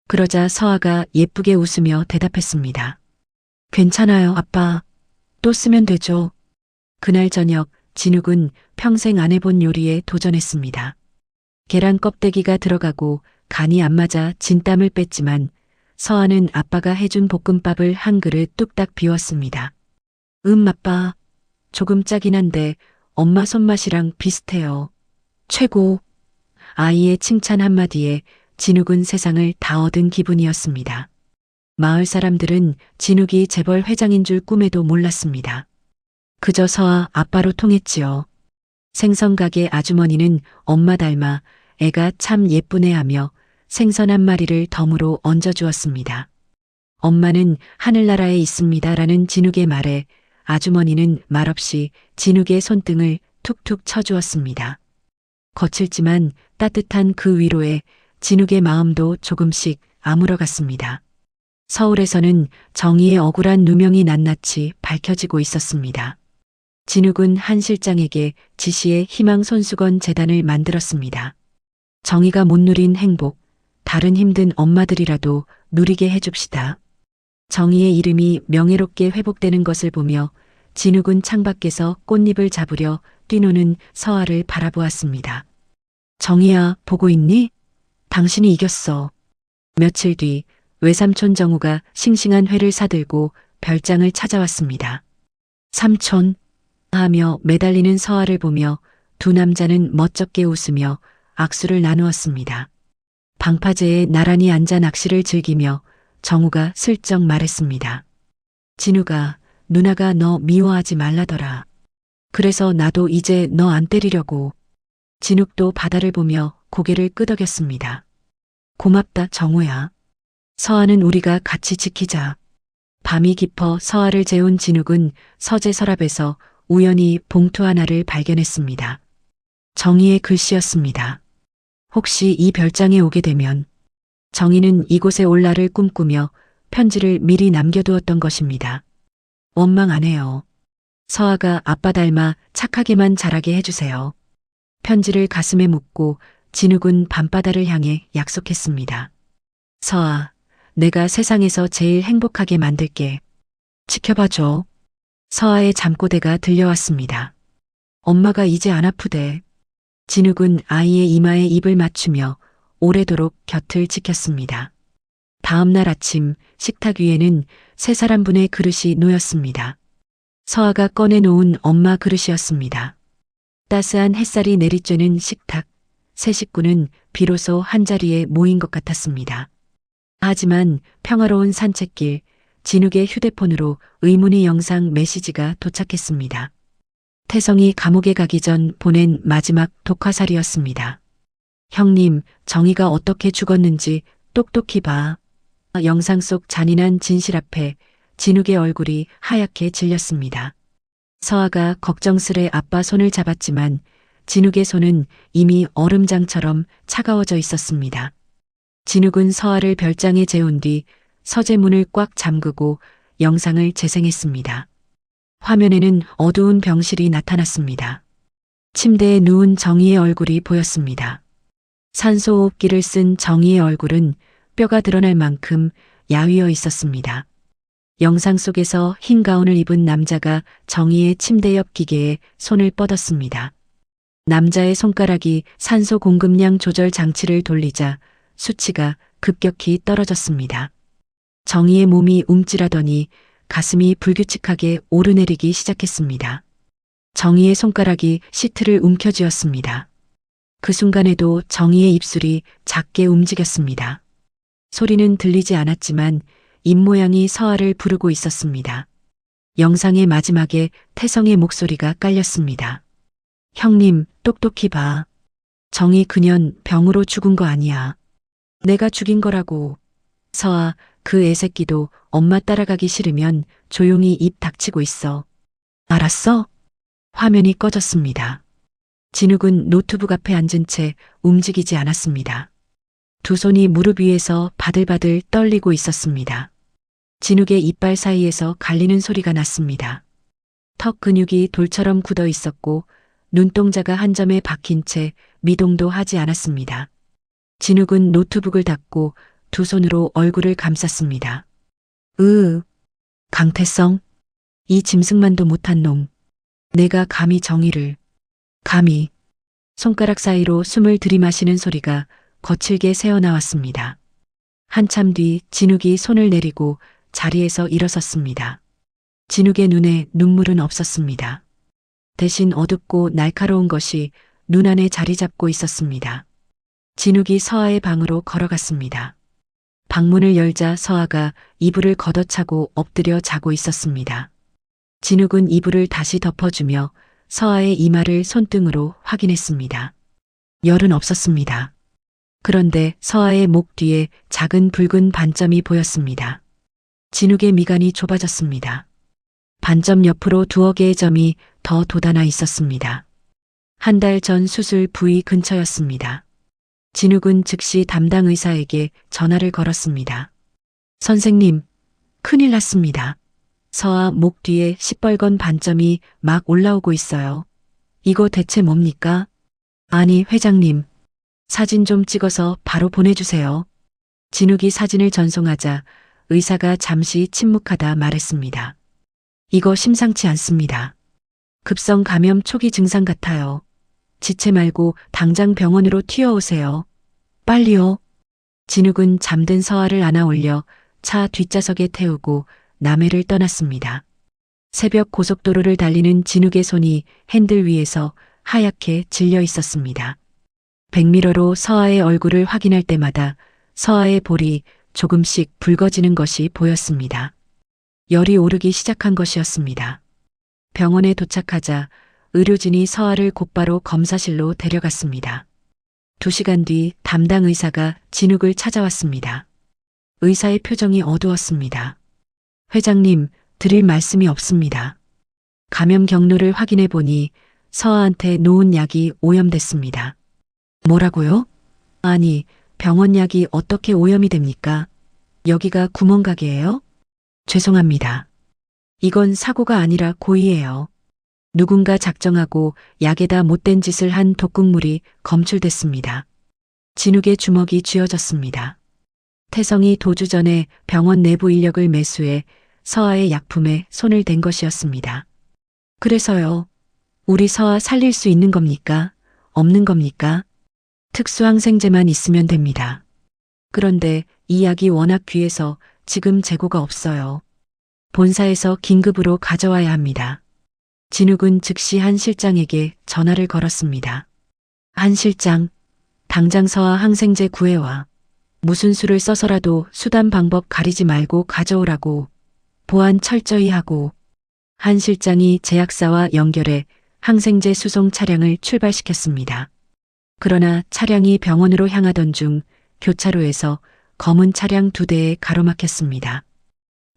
그러자 서아가 예쁘게 웃으며 대답했습니다. 괜찮아요, 아빠. 또 쓰면 되죠. 그날 저녁 진욱은 평생 안 해본 요리에 도전했습니다. 계란 껍데기가 들어가고 간이 안 맞아 진땀을 뺐지만 서아는 아빠가 해준 볶음밥을 한 그릇 뚝딱 비웠습니다. 아빠. 조금 짜긴 한데 엄마 손맛이랑 비슷해요. 최고. 아이의 칭찬 한마디에 진욱은 세상을 다 얻은 기분이었습니다. 마을 사람들은 진욱이 재벌 회장인 줄 꿈에도 몰랐습니다. 그저 서아 아빠로 통했지요. 생선가게 아주머니는 엄마 닮아 애가 참 예쁘네 하며 생선 한 마리를 덤으로 얹어주었습니다. 엄마는 하늘나라에 있습니다라는 진욱의 말에 아주머니는 말없이 진욱의 손등을 툭툭 쳐주었습니다. 거칠지만 따뜻한 그 위로에 진욱의 마음도 조금씩 아물어갔습니다. 서울에서는 정의의 억울한 누명이 낱낱이 밝혀지고 있었습니다. 진욱은 한 실장에게 지시의 희망손수건 재단을 만들었습니다. 정의가 못 누린 행복, 다른 힘든 엄마들이라도 누리게 해줍시다. 정의의 이름이 명예롭게 회복되는 것을 보며 진욱은 창밖에서 꽃잎을 잡으려 뛰노는 서아를 바라보았습니다. 정의야, 보고 있니? 당신이 이겼어. 며칠 뒤 외삼촌 정우가 싱싱한 회를 사들고 별장을 찾아왔습니다. 삼촌 하며 매달리는 서아를 보며 두 남자는 멋쩍게 웃으며 악수를 나누었습니다. 방파제에 나란히 앉아 낚시를 즐기며 정우가 슬쩍 말했습니다. 진우가 누나가 너 미워하지 말라더라. 그래서 나도 이제 너 안 때리려고. 진욱도 바다를 보며 고개를 끄덕였습니다. 고맙다 정우야. 서아는 우리가 같이 지키자. 밤이 깊어 서아를 재운 진욱은 서재 서랍에서 우연히 봉투 하나를 발견했습니다. 정의의 글씨였습니다. 혹시 이 별장에 오게 되면 정의는 이곳에 올 날을 꿈꾸며 편지를 미리 남겨두었던 것입니다. 원망 안 해요. 서아가 아빠 닮아 착하게만 자라게 해주세요. 편지를 가슴에 묻고 진욱은 밤바다를 향해 약속했습니다. 서아, 내가 세상에서 제일 행복하게 만들게. 지켜봐줘. 서아의 잠꼬대가 들려왔습니다. 엄마가 이제 안 아프대. 진욱은 아이의 이마에 입을 맞추며 오래도록 곁을 지켰습니다. 다음 날 아침 식탁 위에는 세 사람분의 그릇이 놓였습니다. 서아가 꺼내놓은 엄마 그릇이었습니다. 따스한 햇살이 내리쬐는 식탁, 세 식구는 비로소 한자리에 모인 것 같았습니다. 하지만 평화로운 산책길, 진욱의 휴대폰으로 의문의 영상 메시지가 도착했습니다. 태성이 감옥에 가기 전 보낸 마지막 독화살이었습니다. 형님, 정의가 어떻게 죽었는지 똑똑히 봐. 영상 속 잔인한 진실 앞에 진욱의 얼굴이 하얗게 질렸습니다. 서아가 걱정스레 아빠 손을 잡았지만 진욱의 손은 이미 얼음장처럼 차가워져 있었습니다. 진욱은 서아를 별장에 재운 뒤 서재 문을 꽉 잠그고 영상을 재생했습니다. 화면에는 어두운 병실이 나타났습니다. 침대에 누운 정의의 얼굴이 보였습니다. 산소호흡기를 쓴 정의의 얼굴은 뼈가 드러날 만큼 야위어 있었습니다. 영상 속에서 흰 가운을 입은 남자가 정의의 침대 옆 기계에 손을 뻗었습니다. 남자의 손가락이 산소 공급량 조절 장치를 돌리자 수치가 급격히 떨어졌습니다. 정의의 몸이 움찔하더니 가슴이 불규칙하게 오르내리기 시작했습니다. 정의의 손가락이 시트를 움켜쥐었습니다. 그 순간에도 정의의 입술이 작게 움직였습니다. 소리는 들리지 않았지만 입모양이 서아를 부르고 있었습니다. 영상의 마지막에 태성의 목소리가 깔렸습니다. 형님, 똑똑히 봐. 정의 그년 병으로 죽은 거 아니야. 내가 죽인 거라고. 서아, 그 애새끼도 엄마 따라가기 싫으면 조용히 입 닥치고 있어. 알았어? 화면이 꺼졌습니다. 진욱은 노트북 앞에 앉은 채 움직이지 않았습니다. 두 손이 무릎 위에서 바들바들 떨리고 있었습니다. 진욱의 이빨 사이에서 갈리는 소리가 났습니다. 턱 근육이 돌처럼 굳어 있었고 눈동자가 한 점에 박힌 채 미동도 하지 않았습니다. 진욱은 노트북을 닫고 두 손으로 얼굴을 감쌌습니다. 강태성? 이 짐승만도 못한 놈. 내가 감히 정의를. 감히. 손가락 사이로 숨을 들이마시는 소리가 거칠게 새어나왔습니다. 한참 뒤 진욱이 손을 내리고 자리에서 일어섰습니다. 진욱의 눈에 눈물은 없었습니다. 대신 어둡고 날카로운 것이 눈 안에 자리 잡고 있었습니다. 진욱이 서아의 방으로 걸어갔습니다. 방문을 열자 서아가 이불을 걷어차고 엎드려 자고 있었습니다. 진욱은 이불을 다시 덮어주며 서아의 이마를 손등으로 확인했습니다. 열은 없었습니다. 그런데 서아의 목 뒤에 작은 붉은 반점이 보였습니다. 진욱의 미간이 좁아졌습니다. 반점 옆으로 2개의 점이 더 돋아나 있었습니다. 한 달 전 수술 부위 근처였습니다. 진욱은 즉시 담당 의사에게 전화를 걸었습니다. 선생님, 큰일 났습니다. 서아 목 뒤에 시뻘건 반점이 막 올라오고 있어요. 이거 대체 뭡니까? 아니, 회장님. 사진 좀 찍어서 바로 보내주세요. 진욱이 사진을 전송하자 의사가 잠시 침묵하다 말했습니다. 이거 심상치 않습니다. 급성 감염 초기 증상 같아요. 지체 말고 당장 병원으로 튀어오세요. 빨리요. 진욱은 잠든 서아를 안아 올려 차 뒷좌석에 태우고 남해를 떠났습니다. 새벽 고속도로를 달리는 진욱의 손이 핸들 위에서 하얗게 질려 있었습니다. 백미러로 서아의 얼굴을 확인할 때마다 서아의 볼이 조금씩 붉어지는 것이 보였습니다. 열이 오르기 시작한 것이었습니다. 병원에 도착하자 의료진이 서아를 곧바로 검사실로 데려갔습니다. 2시간 뒤 담당 의사가 진욱을 찾아왔습니다. 의사의 표정이 어두웠습니다. 회장님, 드릴 말씀이 없습니다. 감염 경로를 확인해 보니 서아한테 놓은 약이 오염됐습니다. 뭐라고요? 아니, 병원 약이 어떻게 오염이 됩니까? 여기가 구멍가게예요? 죄송합니다. 이건 사고가 아니라 고의예요. 누군가 작정하고 약에다 못된 짓을 한 독극물이 검출됐습니다. 진욱의 주먹이 쥐어졌습니다. 태성이 도주 전에 병원 내부 인력을 매수해 서아의 약품에 손을 댄 것이었습니다. 그래서요. 우리 서아 살릴 수 있는 겁니까? 없는 겁니까? 특수항생제만 있으면 됩니다. 그런데 이 약이 워낙 귀해서 지금 재고가 없어요. 본사에서 긴급으로 가져와야 합니다. 진욱은 즉시 한 실장에게 전화를 걸었습니다. 한 실장, 당장 서아 항생제 구해와. 무슨 수를 써서라도 수단 방법 가리지 말고 가져오라고. 보안 철저히 하고. 한 실장이 제약사와 연결해 항생제 수송 차량을 출발시켰습니다. 그러나 차량이 병원으로 향하던 중 교차로에서 검은 차량 2대에 가로막혔습니다.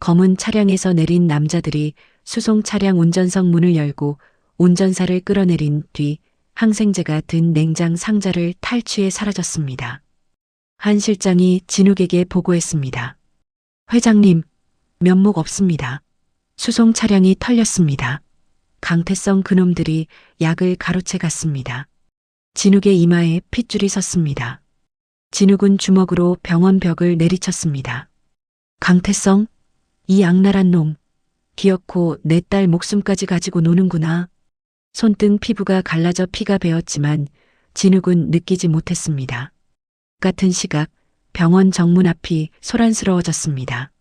검은 차량에서 내린 남자들이 수송 차량 운전석 문을 열고 운전사를 끌어내린 뒤 항생제가 든 냉장 상자를 탈취해 사라졌습니다. 한 실장이 진욱에게 보고했습니다. 회장님, 면목 없습니다. 수송 차량이 털렸습니다. 강태성 그놈들이 약을 가로채 갔습니다. 진욱의 이마에 핏줄이 섰습니다. 진욱은 주먹으로 병원 벽을 내리쳤습니다. 강태성, 이 악랄한 놈, 기어코 내 딸 목숨까지 가지고 노는구나. 손등 피부가 갈라져 피가 배었지만 진욱은 느끼지 못했습니다. 같은 시각 병원 정문 앞이 소란스러워졌습니다.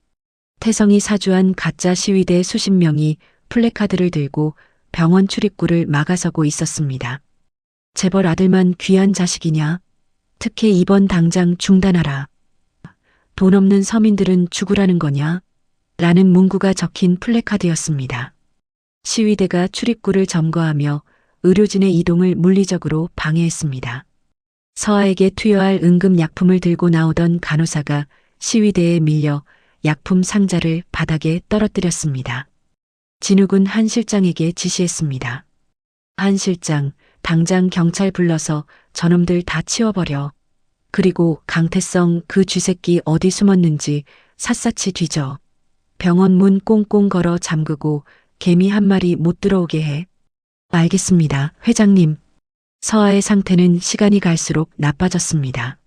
태성이 사주한 가짜 시위대 수십 명이 플래카드를 들고 병원 출입구를 막아서고 있었습니다. 재벌 아들만 귀한 자식이냐? 특혜 입원 당장 중단하라. 돈 없는 서민들은 죽으라는 거냐? 라는 문구가 적힌 플래카드였습니다. 시위대가 출입구를 점거하며 의료진의 이동을 물리적으로 방해했습니다. 서아에게 투여할 응급약품을 들고 나오던 간호사가 시위대에 밀려 약품 상자를 바닥에 떨어뜨렸습니다. 진욱은 한 실장에게 지시했습니다. 한 실장, 당장 경찰 불러서 저놈들 다 치워버려. 그리고 강태성 그 쥐새끼 어디 숨었는지 샅샅이 뒤져. 병원 문 꽁꽁 걸어 잠그고 개미 한 마리 못 들어오게 해. 알겠습니다, 회장님. 서아의 상태는 시간이 갈수록 나빠졌습니다.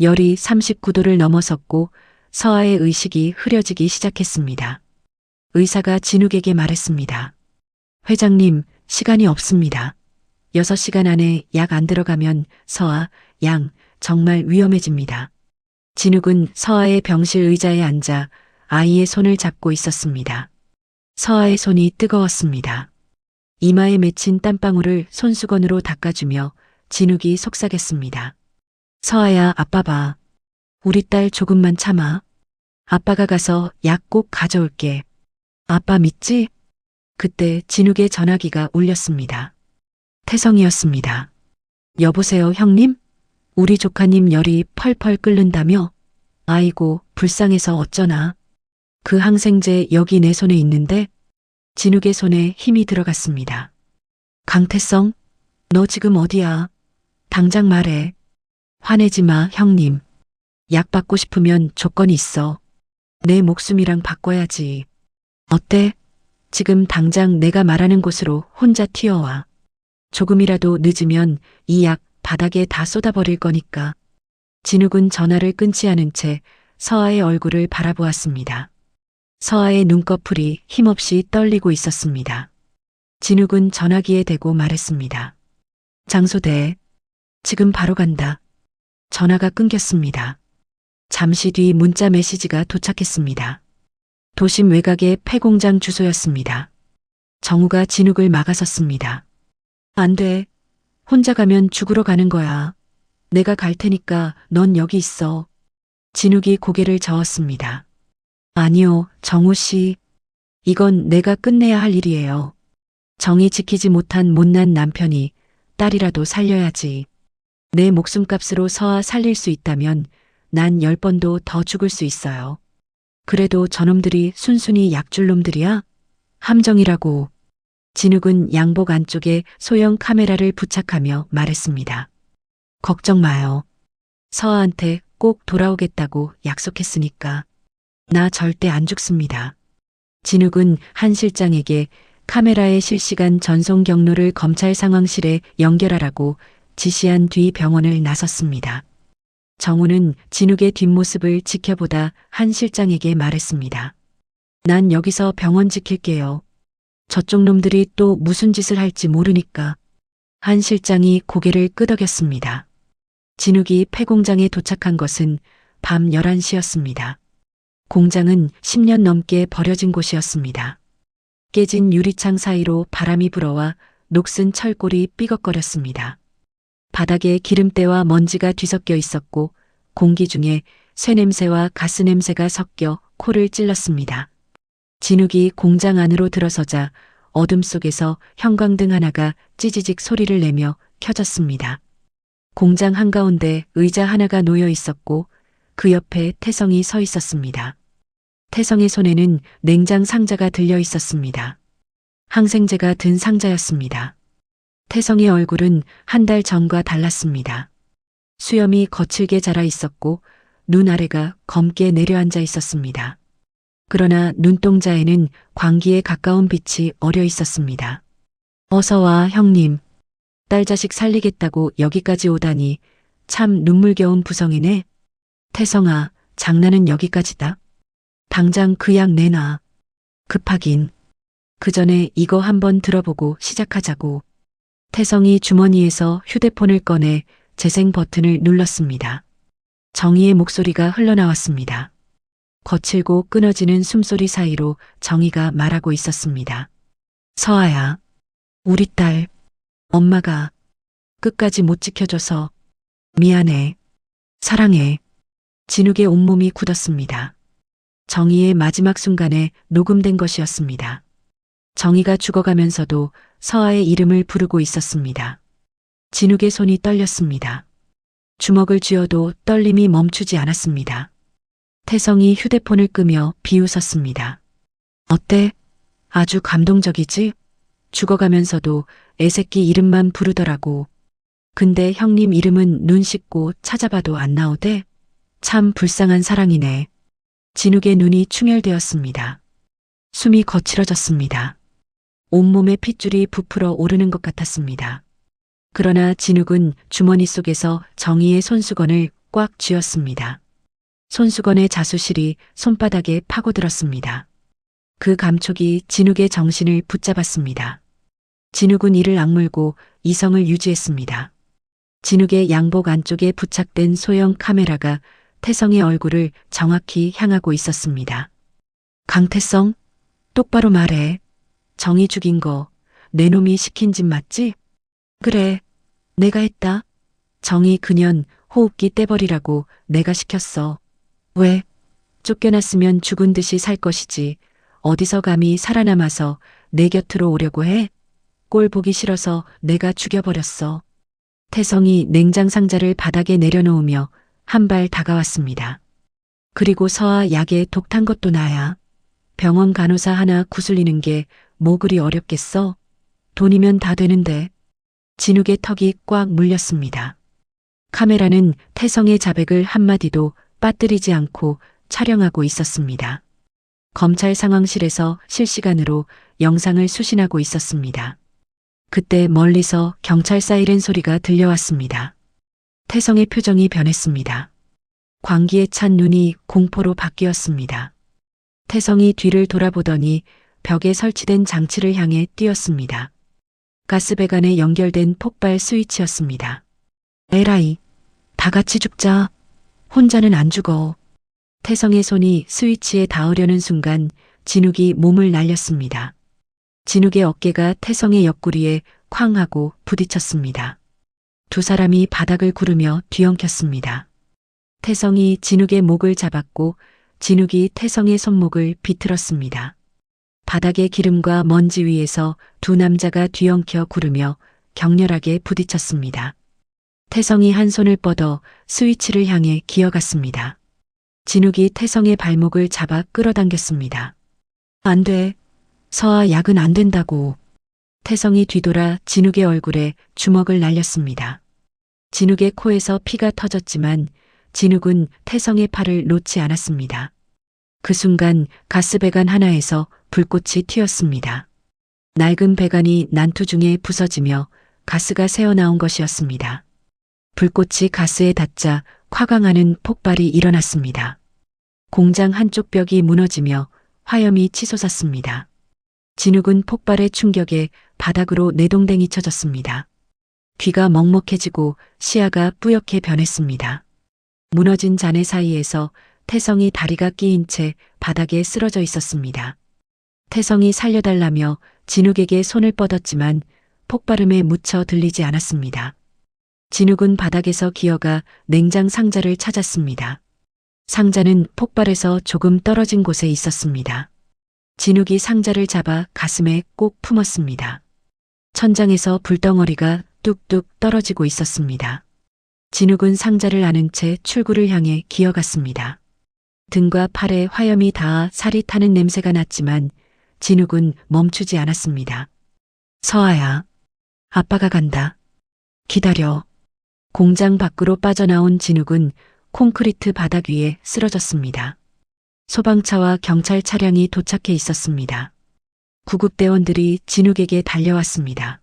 열이 39도를 넘어섰고 서아의 의식이 흐려지기 시작했습니다. 의사가 진욱에게 말했습니다. 회장님, 시간이 없습니다. 6시간 안에 약 안 들어가면 서아, 양, 정말 위험해집니다. 진욱은 서아의 병실 의자에 앉아 아이의 손을 잡고 있었습니다. 서아의 손이 뜨거웠습니다. 이마에 맺힌 땀방울을 손수건으로 닦아주며 진욱이 속삭였습니다. 서아야, 아빠 봐. 우리 딸 조금만 참아. 아빠가 가서 약 꼭 가져올게. 아빠 믿지? 그때 진욱의 전화기가 울렸습니다. 태성이었습니다. 여보세요, 형님? 우리 조카님 열이 펄펄 끓는다며? 아이고, 불쌍해서 어쩌나. 그 항생제 여기 내 손에 있는데? 진욱의 손에 힘이 들어갔습니다. 강태성, 너 지금 어디야? 당장 말해. 화내지 마, 형님. 약 받고 싶으면 조건이 있어. 내 목숨이랑 바꿔야지. 어때? 지금 당장 내가 말하는 곳으로 혼자 튀어와. 조금이라도 늦으면 이 약 바닥에 다 쏟아버릴 거니까. 진욱은 전화를 끊지 않은 채 서아의 얼굴을 바라보았습니다. 서아의 눈꺼풀이 힘없이 떨리고 있었습니다. 진욱은 전화기에 대고 말했습니다. 장소대. 지금 바로 간다. 전화가 끊겼습니다. 잠시 뒤 문자 메시지가 도착했습니다. 도심 외곽의 폐공장 주소였습니다. 정우가 진욱을 막아섰습니다. 안 돼. 혼자 가면 죽으러 가는 거야. 내가 갈 테니까 넌 여기 있어. 진욱이 고개를 저었습니다. 아니요, 정우 씨. 이건 내가 끝내야 할 일이에요. 정이 지키지 못한 못난 남편이 딸이라도 살려야지. 내 목숨값으로 서아 살릴 수 있다면 난 10번도 더 죽을 수 있어요. 그래도 저놈들이 순순히 약줄 놈들이야? 함정이라고. 진욱은 양복 안쪽에 소형 카메라를 부착하며 말했습니다. 걱정 마요. 서아한테 꼭 돌아오겠다고 약속했으니까. 나 절대 안 죽습니다. 진욱은 한 실장에게 카메라의 실시간 전송 경로를 검찰 상황실에 연결하라고 지시한 뒤 병원을 나섰습니다. 정우는 진욱의 뒷모습을 지켜보다 한 실장에게 말했습니다. 난 여기서 병원 지킬게요. 저쪽 놈들이 또 무슨 짓을 할지 모르니까. 한 실장이 고개를 끄덕였습니다. 진욱이 폐공장에 도착한 것은 밤 11시였습니다. 공장은 10년 넘게 버려진 곳이었습니다. 깨진 유리창 사이로 바람이 불어와 녹슨 철골이 삐걱거렸습니다. 바닥에 기름때와 먼지가 뒤섞여 있었고 공기 중에 쇠냄새와 가스냄새가 섞여 코를 찔렀습니다. 진욱이 공장 안으로 들어서자 어둠 속에서 형광등 하나가 찌지직 소리를 내며 켜졌습니다. 공장 한가운데 의자 하나가 놓여 있었고 그 옆에 태성이 서 있었습니다. 태성의 손에는 냉장 상자가 들려 있었습니다. 항생제가 든 상자였습니다. 태성의 얼굴은 한 달 전과 달랐습니다. 수염이 거칠게 자라 있었고 눈 아래가 검게 내려앉아 있었습니다. 그러나 눈동자에는 광기에 가까운 빛이 어려 있었습니다. 어서 와, 형님. 딸 자식 살리겠다고 여기까지 오다니 참 눈물겨운 부성이네. 태성아, 장난은 여기까지다. 당장 그 약 내놔. 급하긴. 그 전에 이거 한번 들어보고 시작하자고. 태성이 주머니에서 휴대폰을 꺼내 재생 버튼을 눌렀습니다. 정희의 목소리가 흘러나왔습니다. 거칠고 끊어지는 숨소리 사이로 정희가 말하고 있었습니다. 서아야, 우리 딸, 엄마가 끝까지 못 지켜줘서 미안해. 사랑해. 진욱의 온몸이 굳었습니다. 정희의 마지막 순간에 녹음된 것이었습니다. 정희가 죽어가면서도 서아의 이름을 부르고 있었습니다. 진욱의 손이 떨렸습니다. 주먹을 쥐어도 떨림이 멈추지 않았습니다. 태성이 휴대폰을 끄며 비웃었습니다. 어때? 아주 감동적이지? 죽어가면서도 애새끼 이름만 부르더라고. 근데 형님 이름은 눈 씻고 찾아봐도 안 나오대? 참 불쌍한 사랑이네. 진욱의 눈이 충혈되었습니다. 숨이 거칠어졌습니다. 온몸에 핏줄이 부풀어 오르는 것 같았습니다. 그러나 진욱은 주머니 속에서 정희의 손수건을 꽉 쥐었습니다. 손수건의 자수실이 손바닥에 파고들었습니다. 그 감촉이 진욱의 정신을 붙잡았습니다. 진욱은 이를 악물고 이성을 유지했습니다. 진욱의 양복 안쪽에 부착된 소형 카메라가 태성의 얼굴을 정확히 향하고 있었습니다. 강태성, 똑바로 말해. 정희 죽인 거 내 놈이 시킨 짓 맞지? 그래. 내가 했다. 정희 그년 호흡기 떼버리라고 내가 시켰어. 왜? 쫓겨났으면 죽은 듯이 살 것이지. 어디서 감히 살아남아서 내 곁으로 오려고 해? 꼴 보기 싫어서 내가 죽여버렸어. 태성이 냉장 상자를 바닥에 내려놓으며 한 발 다가왔습니다. 그리고 서아 약에 독 탄 것도 나야. 병원 간호사 하나 구슬리는 게 뭐 그리 어렵겠어? 돈이면 다 되는데. 진욱의 턱이 꽉 물렸습니다. 카메라는 태성의 자백을 한마디도 빠뜨리지 않고 촬영하고 있었습니다. 검찰 상황실에서 실시간으로 영상을 수신하고 있었습니다. 그때 멀리서 경찰 사이렌 소리가 들려왔습니다. 태성의 표정이 변했습니다. 광기에 찬 눈이 공포로 바뀌었습니다. 태성이 뒤를 돌아보더니 벽에 설치된 장치를 향해 뛰었습니다. 가스배관에 연결된 폭발 스위치였습니다. 에라이, 다 같이 죽자. 혼자는 안 죽어. 태성의 손이 스위치에 닿으려는 순간 진욱이 몸을 날렸습니다. 진욱의 어깨가 태성의 옆구리에 쾅 하고 부딪혔습니다. 두 사람이 바닥을 구르며 뒤엉켰습니다. 태성이 진욱의 목을 잡았고 진욱이 태성의 손목을 비틀었습니다. 바닥의 기름과 먼지 위에서 두 남자가 뒤엉켜 구르며 격렬하게 부딪혔습니다. 태성이 한 손을 뻗어 스위치를 향해 기어갔습니다. 진욱이 태성의 발목을 잡아 끌어당겼습니다. 안 돼. 서아 약은 안 된다고. 태성이 뒤돌아 진욱의 얼굴에 주먹을 날렸습니다. 진욱의 코에서 피가 터졌지만 진욱은 태성의 팔을 놓지 않았습니다. 그 순간 가스배관 하나에서 불꽃이 튀었습니다. 낡은 배관이 난투 중에 부서지며 가스가 새어나온 것이었습니다. 불꽃이 가스에 닿자 화강하는 폭발이 일어났습니다. 공장 한쪽 벽이 무너지며 화염이 치솟았습니다. 진욱은 폭발의 충격에 바닥으로 내동댕이 쳐졌습니다. 귀가 먹먹해지고 시야가 뿌옇게 변했습니다. 무너진 잔해 사이에서 태성이 다리가 끼인 채 바닥에 쓰러져 있었습니다. 태성이 살려달라며 진욱에게 손을 뻗었지만 폭발음에 묻혀 들리지 않았습니다. 진욱은 바닥에서 기어가 냉장 상자를 찾았습니다. 상자는 폭발에서 조금 떨어진 곳에 있었습니다. 진욱이 상자를 잡아 가슴에 꼭 품었습니다. 천장에서 불덩어리가 뚝뚝 떨어지고 있었습니다. 진욱은 상자를 안은 채 출구를 향해 기어갔습니다. 등과 팔에 화염이 닿아 살이 타는 냄새가 났지만 진욱은 멈추지 않았습니다. 서아야, 아빠가 간다. 기다려. 공장 밖으로 빠져나온 진욱은 콘크리트 바닥 위에 쓰러졌습니다. 소방차와 경찰 차량이 도착해 있었습니다. 구급대원들이 진욱에게 달려왔습니다.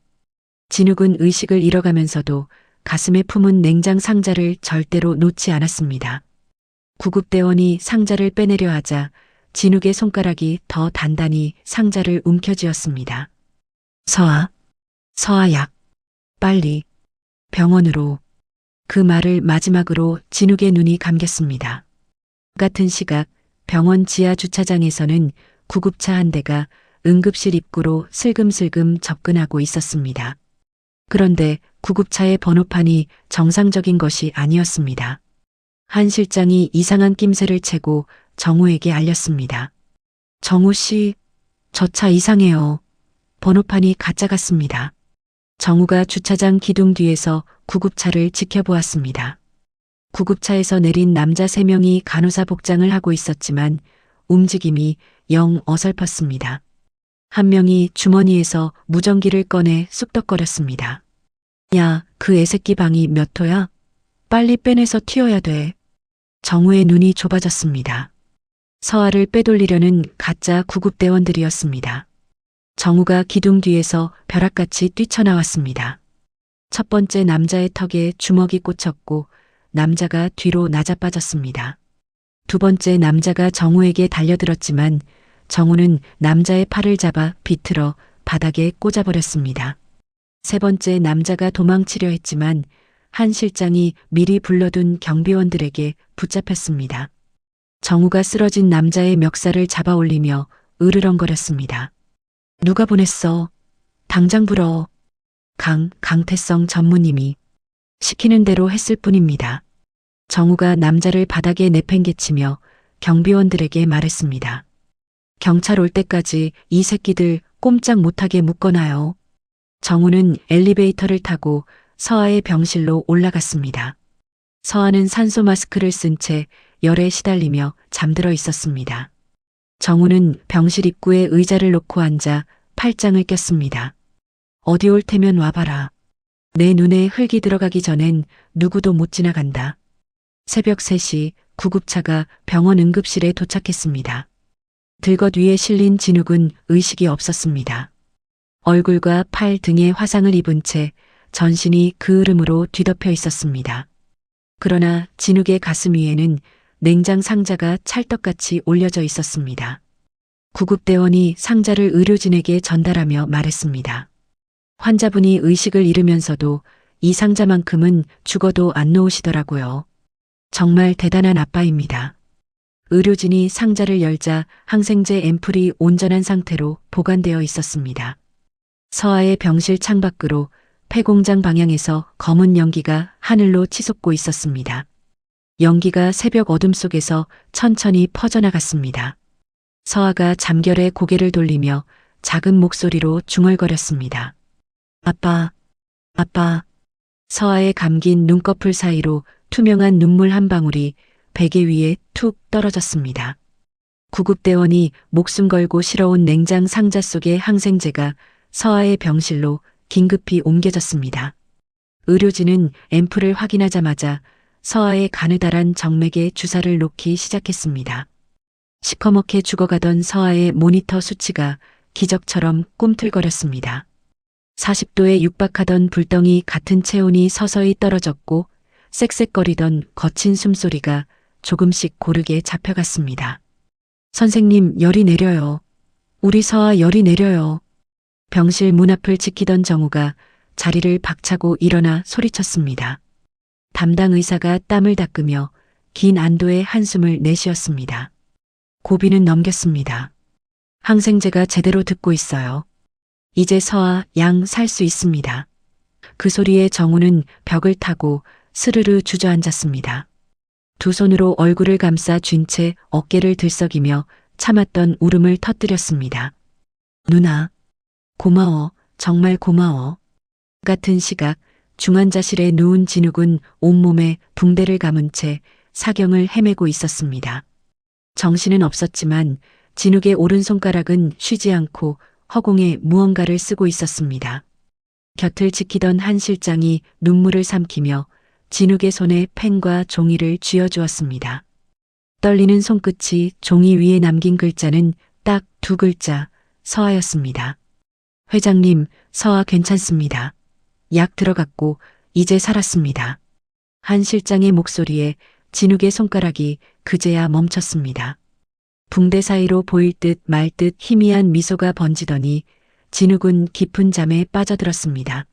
진욱은 의식을 잃어가면서도 가슴에 품은 냉장 상자를 절대로 놓지 않았습니다. 구급대원이 상자를 빼내려 하자 진욱의 손가락이 더 단단히 상자를 움켜쥐었습니다. 서아 약. 빨리. 병원으로. 그 말을 마지막으로 진욱의 눈이 감겼습니다. 같은 시각 병원 지하 주차장에서는 구급차 한 대가 응급실 입구로 슬금슬금 접근하고 있었습니다. 그런데 구급차의 번호판이 정상적인 것이 아니었습니다. 한 실장이 이상한 낌새를 채고 정우에게 알렸습니다. 정우 씨, 저 차 이상해요. 번호판이 가짜 같습니다. 정우가 주차장 기둥 뒤에서 구급차를 지켜보았습니다. 구급차에서 내린 남자 3명이 간호사 복장을 하고 있었지만 움직임이 영 어설펐습니다. 한 명이 주머니에서 무전기를 꺼내 쑥덕거렸습니다. 야, 그 애새끼 방이 몇 호야? 빨리 빼내서 튀어야 돼. 정우의 눈이 좁아졌습니다. 서아를 빼돌리려는 가짜 구급대원들이었습니다. 정우가 기둥 뒤에서 벼락같이 뛰쳐나왔습니다. 첫 번째 남자의 턱에 주먹이 꽂혔고 남자가 뒤로 낮아빠졌습니다. 두 번째 남자가 정우에게 달려들었지만 정우는 남자의 팔을 잡아 비틀어 바닥에 꽂아버렸습니다. 세 번째 남자가 도망치려 했지만 한 실장이 미리 불러둔 경비원들에게 붙잡혔습니다. 정우가 쓰러진 남자의 멱살을 잡아 올리며 으르렁거렸습니다. 누가 보냈어? 당장 불어. 강태성 전무님이. 시키는 대로 했을 뿐입니다. 정우가 남자를 바닥에 내팽개치며 경비원들에게 말했습니다. 경찰 올 때까지 이 새끼들 꼼짝 못하게 묶어놔요. 정우는 엘리베이터를 타고 서아의 병실로 올라갔습니다. 서아는 산소 마스크를 쓴 채 열에 시달리며 잠들어 있었습니다. 정우는 병실 입구에 의자를 놓고 앉아 팔짱을 꼈습니다. 어디 올 테면 와봐라. 내 눈에 흙이 들어가기 전엔 누구도 못 지나간다. 새벽 3시 구급차가 병원 응급실에 도착했습니다. 들것 위에 실린 진욱은 의식이 없었습니다. 얼굴과 팔 등에 화상을 입은 채 전신이 그을음으로 뒤덮여 있었습니다. 그러나 진욱의 가슴 위에는 냉장 상자가 찰떡같이 올려져 있었습니다. 구급대원이 상자를 의료진에게 전달하며 말했습니다. 환자분이 의식을 잃으면서도 이 상자만큼은 죽어도 안 놓으시더라고요. 정말 대단한 아빠입니다. 의료진이 상자를 열자 항생제 앰플이 온전한 상태로 보관되어 있었습니다. 서아의 병실 창밖으로 폐공장 방향에서 검은 연기가 하늘로 치솟고 있었습니다. 연기가 새벽 어둠 속에서 천천히 퍼져나갔습니다. 서아가 잠결에 고개를 돌리며 작은 목소리로 중얼거렸습니다. 아빠, 아빠. 서아의 감긴 눈꺼풀 사이로 투명한 눈물 한 방울이 베개 위에 툭 떨어졌습니다. 구급대원이 목숨 걸고 실어온 냉장 상자 속의 항생제가 서아의 병실로 긴급히 옮겨졌습니다. 의료진은 앰플을 확인하자마자 서아의 가느다란 정맥에 주사를 놓기 시작했습니다. 시커멓게 죽어가던 서아의 모니터 수치가 기적처럼 꿈틀거렸습니다. 40도에 육박하던 불덩이 같은 체온이 서서히 떨어졌고 쌕쌕거리던 거친 숨소리가 조금씩 고르게 잡혀갔습니다. 선생님, 열이 내려요. 우리 서아 열이 내려요. 병실 문 앞을 지키던 정우가 자리를 박차고 일어나 소리쳤습니다. 담당 의사가 땀을 닦으며 긴 안도의 한숨을 내쉬었습니다. 고비는 넘겼습니다. 항생제가 제대로 듣고 있어요. 이제 서아 양 살 수 있습니다. 그 소리에 정우는 벽을 타고 스르르 주저앉았습니다. 두 손으로 얼굴을 감싸 쥔 채 어깨를 들썩이며 참았던 울음을 터뜨렸습니다. 누나, 고마워, 정말 고마워. 같은 시각 중환자실에 누운 진욱은 온몸에 붕대를 감은 채 사경을 헤매고 있었습니다. 정신은 없었지만 진욱의 오른손가락은 쉬지 않고 허공에 무언가를 쓰고 있었습니다. 곁을 지키던 한 실장이 눈물을 삼키며 진욱의 손에 펜과 종이를 쥐어주었습니다. 떨리는 손끝이 종이 위에 남긴 글자는 딱 2글자, 서아였습니다. 회장님, 서아 괜찮습니다. 약 들어갔고 이제 살았습니다. 한 실장의 목소리에 진욱의 손가락이 그제야 멈췄습니다. 붕대 사이로 보일 듯 말 듯 희미한 미소가 번지더니 진욱은 깊은 잠에 빠져들었습니다.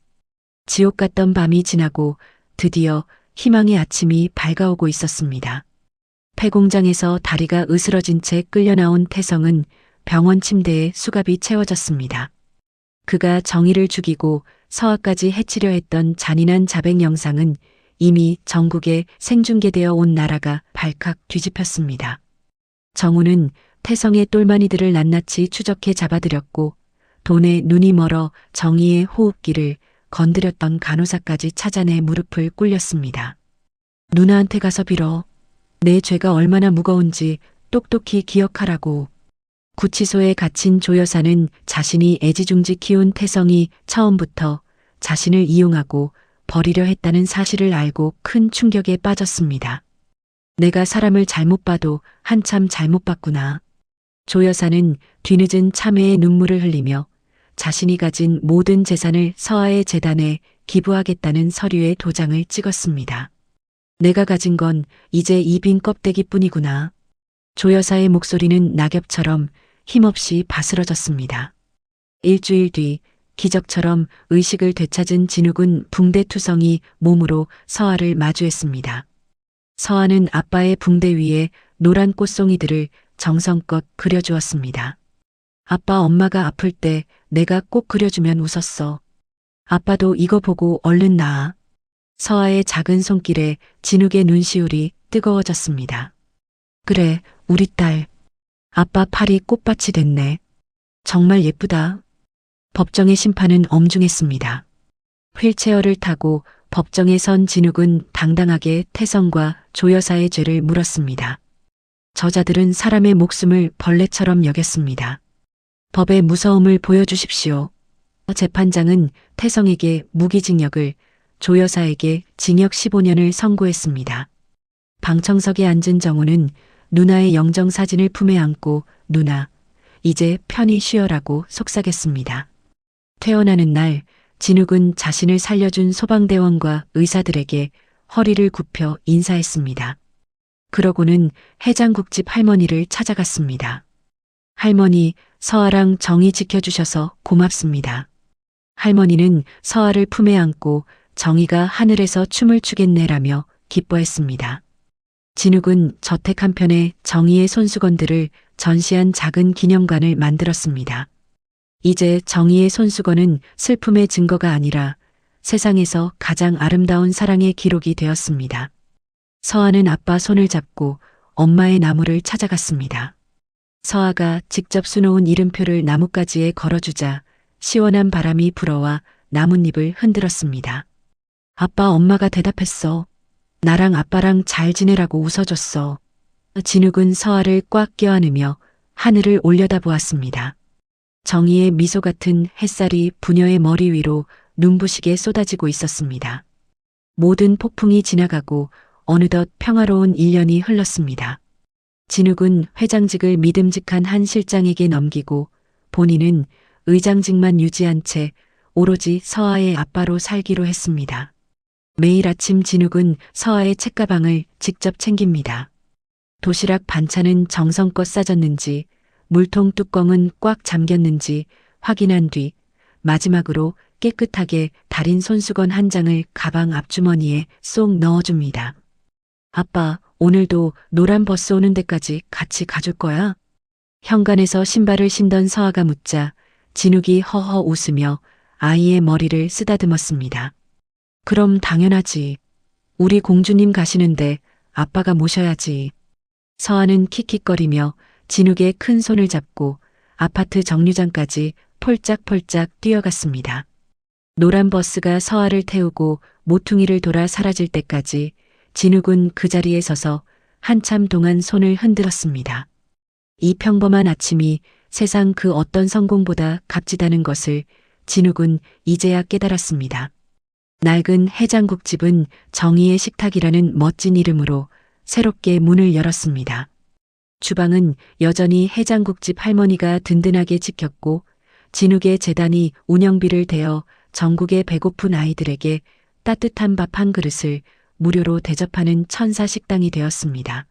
지옥 같던 밤이 지나고 드디어 희망의 아침이 밝아오고 있었습니다. 폐공장에서 다리가 으스러진 채 끌려나온 태성은 병원 침대에 수갑이 채워졌습니다. 그가 정의를 죽이고 서아까지 해치려 했던 잔인한 자백 영상은 이미 전국에 생중계되어 온 나라가 발칵 뒤집혔습니다. 정우는 태성의 똘마니들을 낱낱이 추적해 잡아들였고 돈에 눈이 멀어 정의의 호흡기를 건드렸던 간호사까지 찾아내 무릎을 꿇렸습니다. 누나한테 가서 빌어. 내 죄가 얼마나 무거운지 똑똑히 기억하라고. 구치소에 갇힌 조 여사는 자신이 애지중지 키운 태성이 처음부터 자신을 이용하고 버리려 했다는 사실을 알고 큰 충격에 빠졌습니다. 내가 사람을 잘못 봐도 한참 잘못 봤구나. 조 여사는 뒤늦은 참회의 눈물을 흘리며 자신이 가진 모든 재산을 서아의 재단에 기부하겠다는 서류에 도장을 찍었습니다. 내가 가진 건 이제 이 빈 껍데기뿐이구나. 조 여사의 목소리는 낙엽처럼 힘없이 바스러졌습니다. 일주일 뒤 기적처럼 의식을 되찾은 진욱은 붕대투성이 몸으로 서아를 마주했습니다. 서아는 아빠의 붕대 위에 노란 꽃송이들을 정성껏 그려주었습니다. 아빠 엄마가 아플 때 내가 꼭 그려주면 웃었어. 아빠도 이거 보고 얼른 나아. 서아의 작은 손길에 진욱의 눈시울이 뜨거워졌습니다. 그래, 우리 딸. 아빠 팔이 꽃밭이 됐네. 정말 예쁘다. 법정의 심판은 엄중했습니다. 휠체어를 타고 법정에 선 진욱은 당당하게 태성과 조 여사의 죄를 물었습니다. 저자들은 사람의 목숨을 벌레처럼 여겼습니다. 법의 무서움을 보여주십시오. 재판장은 태성에게 무기징역을, 조 여사에게 징역 15년을 선고했습니다. 방청석에 앉은 정우는 누나의 영정사진을 품에 안고 누나, 이제 편히 쉬어라고 속삭였습니다. 퇴원하는 날 진욱은 자신을 살려준 소방대원과 의사들에게 허리를 굽혀 인사했습니다. 그러고는 해장국집 할머니를 찾아갔습니다. 할머니, 서아랑 정이 지켜주셔서 고맙습니다. 할머니는 서아를 품에 안고 정이가 하늘에서 춤을 추겠네라며 기뻐했습니다. 진욱은 저택 한편에 정의의 손수건들을 전시한 작은 기념관을 만들었습니다. 이제 정의의 손수건은 슬픔의 증거가 아니라 세상에서 가장 아름다운 사랑의 기록이 되었습니다. 서아는 아빠 손을 잡고 엄마의 나무를 찾아갔습니다. 서아가 직접 수놓은 이름표를 나뭇가지에 걸어주자 시원한 바람이 불어와 나뭇잎을 흔들었습니다. 아빠, 엄마가 대답했어. 나랑 아빠랑 잘 지내라고 웃어줬어. 진욱은 서아를 꽉 껴안으며 하늘을 올려다보았습니다. 정의의 미소 같은 햇살이 부녀의 머리 위로 눈부시게 쏟아지고 있었습니다. 모든 폭풍이 지나가고 어느덧 평화로운 1년이 흘렀습니다. 진욱은 회장직을 믿음직한 한 실장에게 넘기고 본인은 의장직만 유지한 채 오로지 서아의 아빠로 살기로 했습니다. 매일 아침 진욱은 서아의 책가방을 직접 챙깁니다. 도시락 반찬은 정성껏 싸졌는지, 물통 뚜껑은 꽉 잠겼는지 확인한 뒤 마지막으로 깨끗하게 달인 손수건 한 장을 가방 앞주머니에 쏙 넣어줍니다. 아빠, 오늘도 노란 버스 오는 데까지 같이 가줄 거야? 현관에서 신발을 신던 서아가 묻자 진욱이 허허 웃으며 아이의 머리를 쓰다듬었습니다. 그럼 당연하지. 우리 공주님 가시는데 아빠가 모셔야지. 서아는 킥킥거리며 진욱의 큰 손을 잡고 아파트 정류장까지 폴짝폴짝 뛰어갔습니다. 노란 버스가 서아를 태우고 모퉁이를 돌아 사라질 때까지 진욱은 그 자리에 서서 한참 동안 손을 흔들었습니다. 이 평범한 아침이 세상 그 어떤 성공보다 값지다는 것을 진욱은 이제야 깨달았습니다. 낡은 해장국집은 정의의 식탁이라는 멋진 이름으로 새롭게 문을 열었습니다. 주방은 여전히 해장국집 할머니가 든든하게 지켰고 진욱의 재단이 운영비를 대어 전국의 배고픈 아이들에게 따뜻한 밥 한 그릇을 무료로 대접하는 천사 식당이 되었습니다.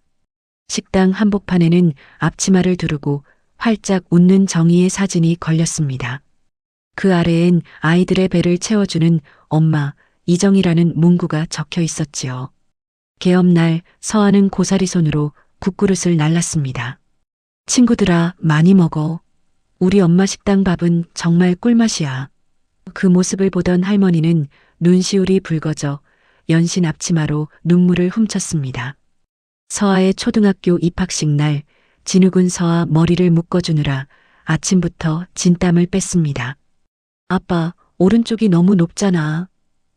식당 한복판에는 앞치마를 두르고 활짝 웃는 정의의 사진이 걸렸습니다. 그 아래엔 아이들의 배를 채워주는 엄마 이정이라는 문구가 적혀 있었지요. 개업날 서아는 고사리 손으로 국그릇을 날랐습니다. 친구들아, 많이 먹어. 우리 엄마 식당 밥은 정말 꿀맛이야. 그 모습을 보던 할머니는 눈시울이 붉어져 연신 앞치마로 눈물을 훔쳤습니다. 서아의 초등학교 입학식 날 진욱은 서아 머리를 묶어주느라 아침부터 진땀을 뺐습니다. 아빠, 오른쪽이 너무 높잖아.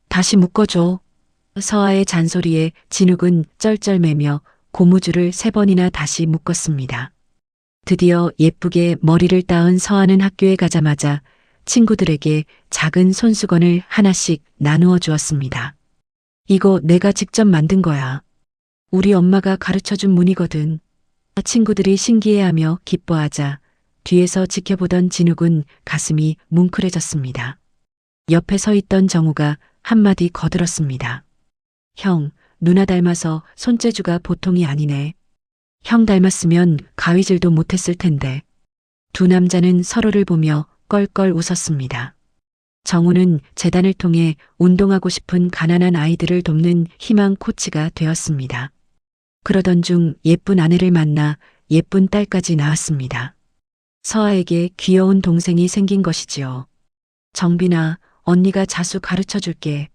다시 묶어줘. 서아의 잔소리에 진욱은 쩔쩔매며 고무줄을 3번이나 다시 묶었습니다. 드디어 예쁘게 머리를 따은 서아는 학교에 가자마자 친구들에게 작은 손수건을 하나씩 나누어 주었습니다. 이거 내가 직접 만든 거야. 우리 엄마가 가르쳐준 문이거든. 친구들이 신기해하며 기뻐하자 뒤에서 지켜보던 진욱은 가슴이 뭉클해졌습니다. 옆에 서 있던 정우가 한마디 거들었습니다. 형, 누나 닮아서 손재주가 보통이 아니네. 형 닮았으면 가위질도 못했을 텐데. 두 남자는 서로를 보며 껄껄 웃었습니다. 정우는 재단을 통해 운동하고 싶은 가난한 아이들을 돕는 희망 코치가 되었습니다. 그러던 중 예쁜 아내를 만나 예쁜 딸까지 낳았습니다. 서아에게 귀여운 동생이 생긴 것이지요. 정빈아, 언니가 자수 가르쳐 줄게.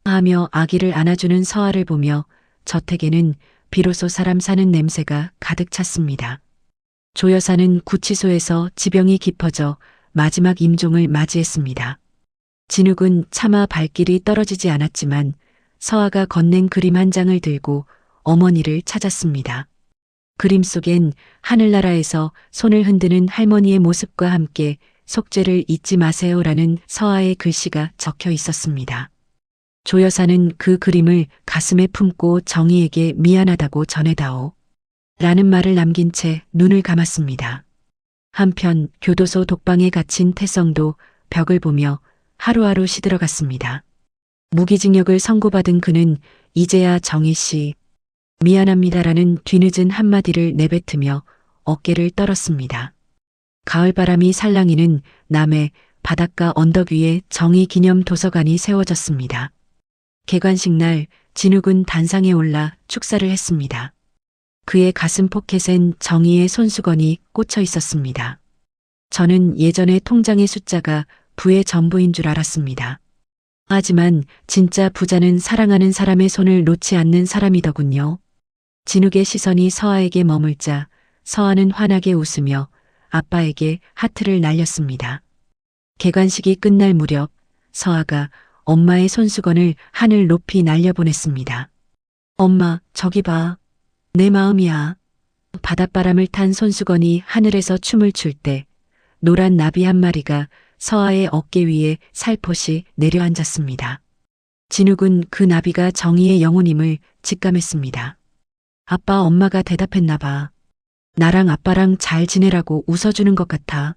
하며 아기를 안아주는 서아를 보며 저택에는 비로소 사람 사는 냄새가 가득 찼습니다. 조 여사는 구치소에서 지병이 깊어져 마지막 임종을 맞이했습니다. 진욱은 차마 발길이 떨어지지 않았지만 서아가 건넨 그림 한 장을 들고 어머니를 찾았습니다. 그림 속엔 하늘나라에서 손을 흔드는 할머니의 모습과 함께 속죄를 잊지 마세요라는 서아의 글씨가 적혀 있었습니다. 조 여사는 그 그림을 가슴에 품고 정희에게 미안하다고 전해다오. 라는 말을 남긴 채 눈을 감았습니다. 한편 교도소 독방에 갇힌 태성도 벽을 보며 하루하루 시들어갔습니다. 무기징역을 선고받은 그는 이제야 정희 씨, 미안합니다라는 뒤늦은 한마디를 내뱉으며 어깨를 떨었습니다. 가을바람이 살랑이는 남해 바닷가 언덕 위에 정희 기념 도서관이 세워졌습니다. 개관식 날 진욱은 단상에 올라 축사를 했습니다. 그의 가슴 포켓엔 정희의 손수건이 꽂혀 있었습니다. 저는 예전에 통장의 숫자가 부의 전부인 줄 알았습니다. 하지만 진짜 부자는 사랑하는 사람의 손을 놓지 않는 사람이더군요. 진욱의 시선이 서아에게 머물자 서아는 환하게 웃으며 아빠에게 하트를 날렸습니다. 개관식이 끝날 무렵 서아가 엄마의 손수건을 하늘 높이 날려보냈습니다. 엄마, 저기 봐. 내 마음이야. 바닷바람을 탄 손수건이 하늘에서 춤을 출 때 노란 나비 한 마리가 서아의 어깨 위에 살포시 내려앉았습니다. 진욱은 그 나비가 정희의 영혼임을 직감했습니다. 아빠, 엄마가 대답했나 봐. 나랑 아빠랑 잘 지내라고 웃어주는 것 같아.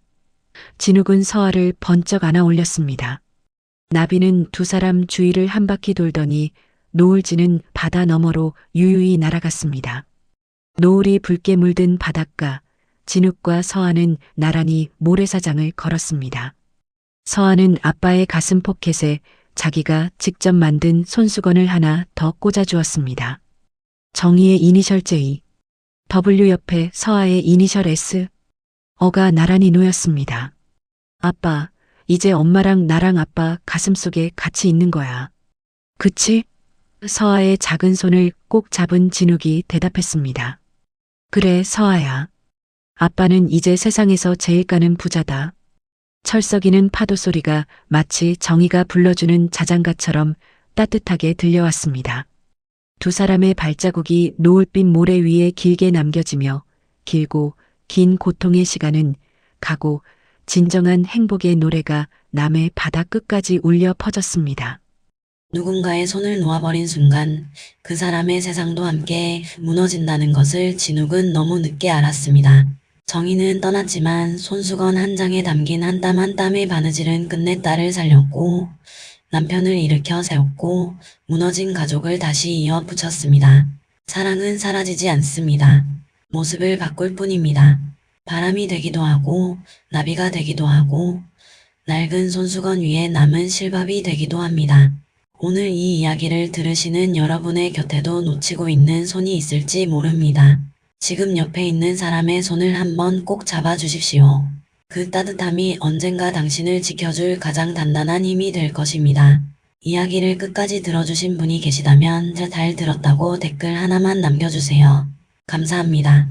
진욱은 서아를 번쩍 안아 올렸습니다. 나비는 두 사람 주위를 한 바퀴 돌더니 노을 지는 바다 너머로 유유히 날아갔습니다. 노을이 붉게 물든 바닷가, 진욱과 서아는 나란히 모래사장을 걸었습니다. 서아는 아빠의 가슴 포켓에 자기가 직접 만든 손수건을 하나 더 꽂아주었습니다. 정희의 이니셜 J, W 옆에 서아의 이니셜 S, 어가 나란히 놓였습니다. 아빠, 이제 엄마랑 나랑 아빠 가슴속에 같이 있는 거야. 그치? 서아의 작은 손을 꼭 잡은 진욱이 대답했습니다. 그래, 서아야. 아빠는 이제 세상에서 제일 가는 부자다. 철썩이는 파도 소리가 마치 정희가 불러주는 자장가처럼 따뜻하게 들려왔습니다. 두 사람의 발자국이 노을빛 모래 위에 길게 남겨지며 길고 긴 고통의 시간은 가고 진정한 행복의 노래가 남의 바다 끝까지 울려 퍼졌습니다. 누군가의 손을 놓아버린 순간 그 사람의 세상도 함께 무너진다는 것을 진욱은 너무 늦게 알았습니다. 정희는 떠났지만 손수건 한 장에 담긴 한 땀 한 땀의 바느질은 끝내 딸을 살렸고 남편을 일으켜 세웠고 무너진 가족을 다시 이어 붙였습니다. 사랑은 사라지지 않습니다. 모습을 바꿀 뿐입니다. 바람이 되기도 하고 나비가 되기도 하고 낡은 손수건 위에 남은 실밥이 되기도 합니다. 오늘 이 이야기를 들으시는 여러분의 곁에도 놓치고 있는 손이 있을지 모릅니다. 지금 옆에 있는 사람의 손을 한번 꼭 잡아주십시오. 그 따뜻함이 언젠가 당신을 지켜줄 가장 단단한 힘이 될 것입니다. 이야기를 끝까지 들어주신 분이 계시다면 잘 들었다고 댓글 하나만 남겨주세요. 감사합니다.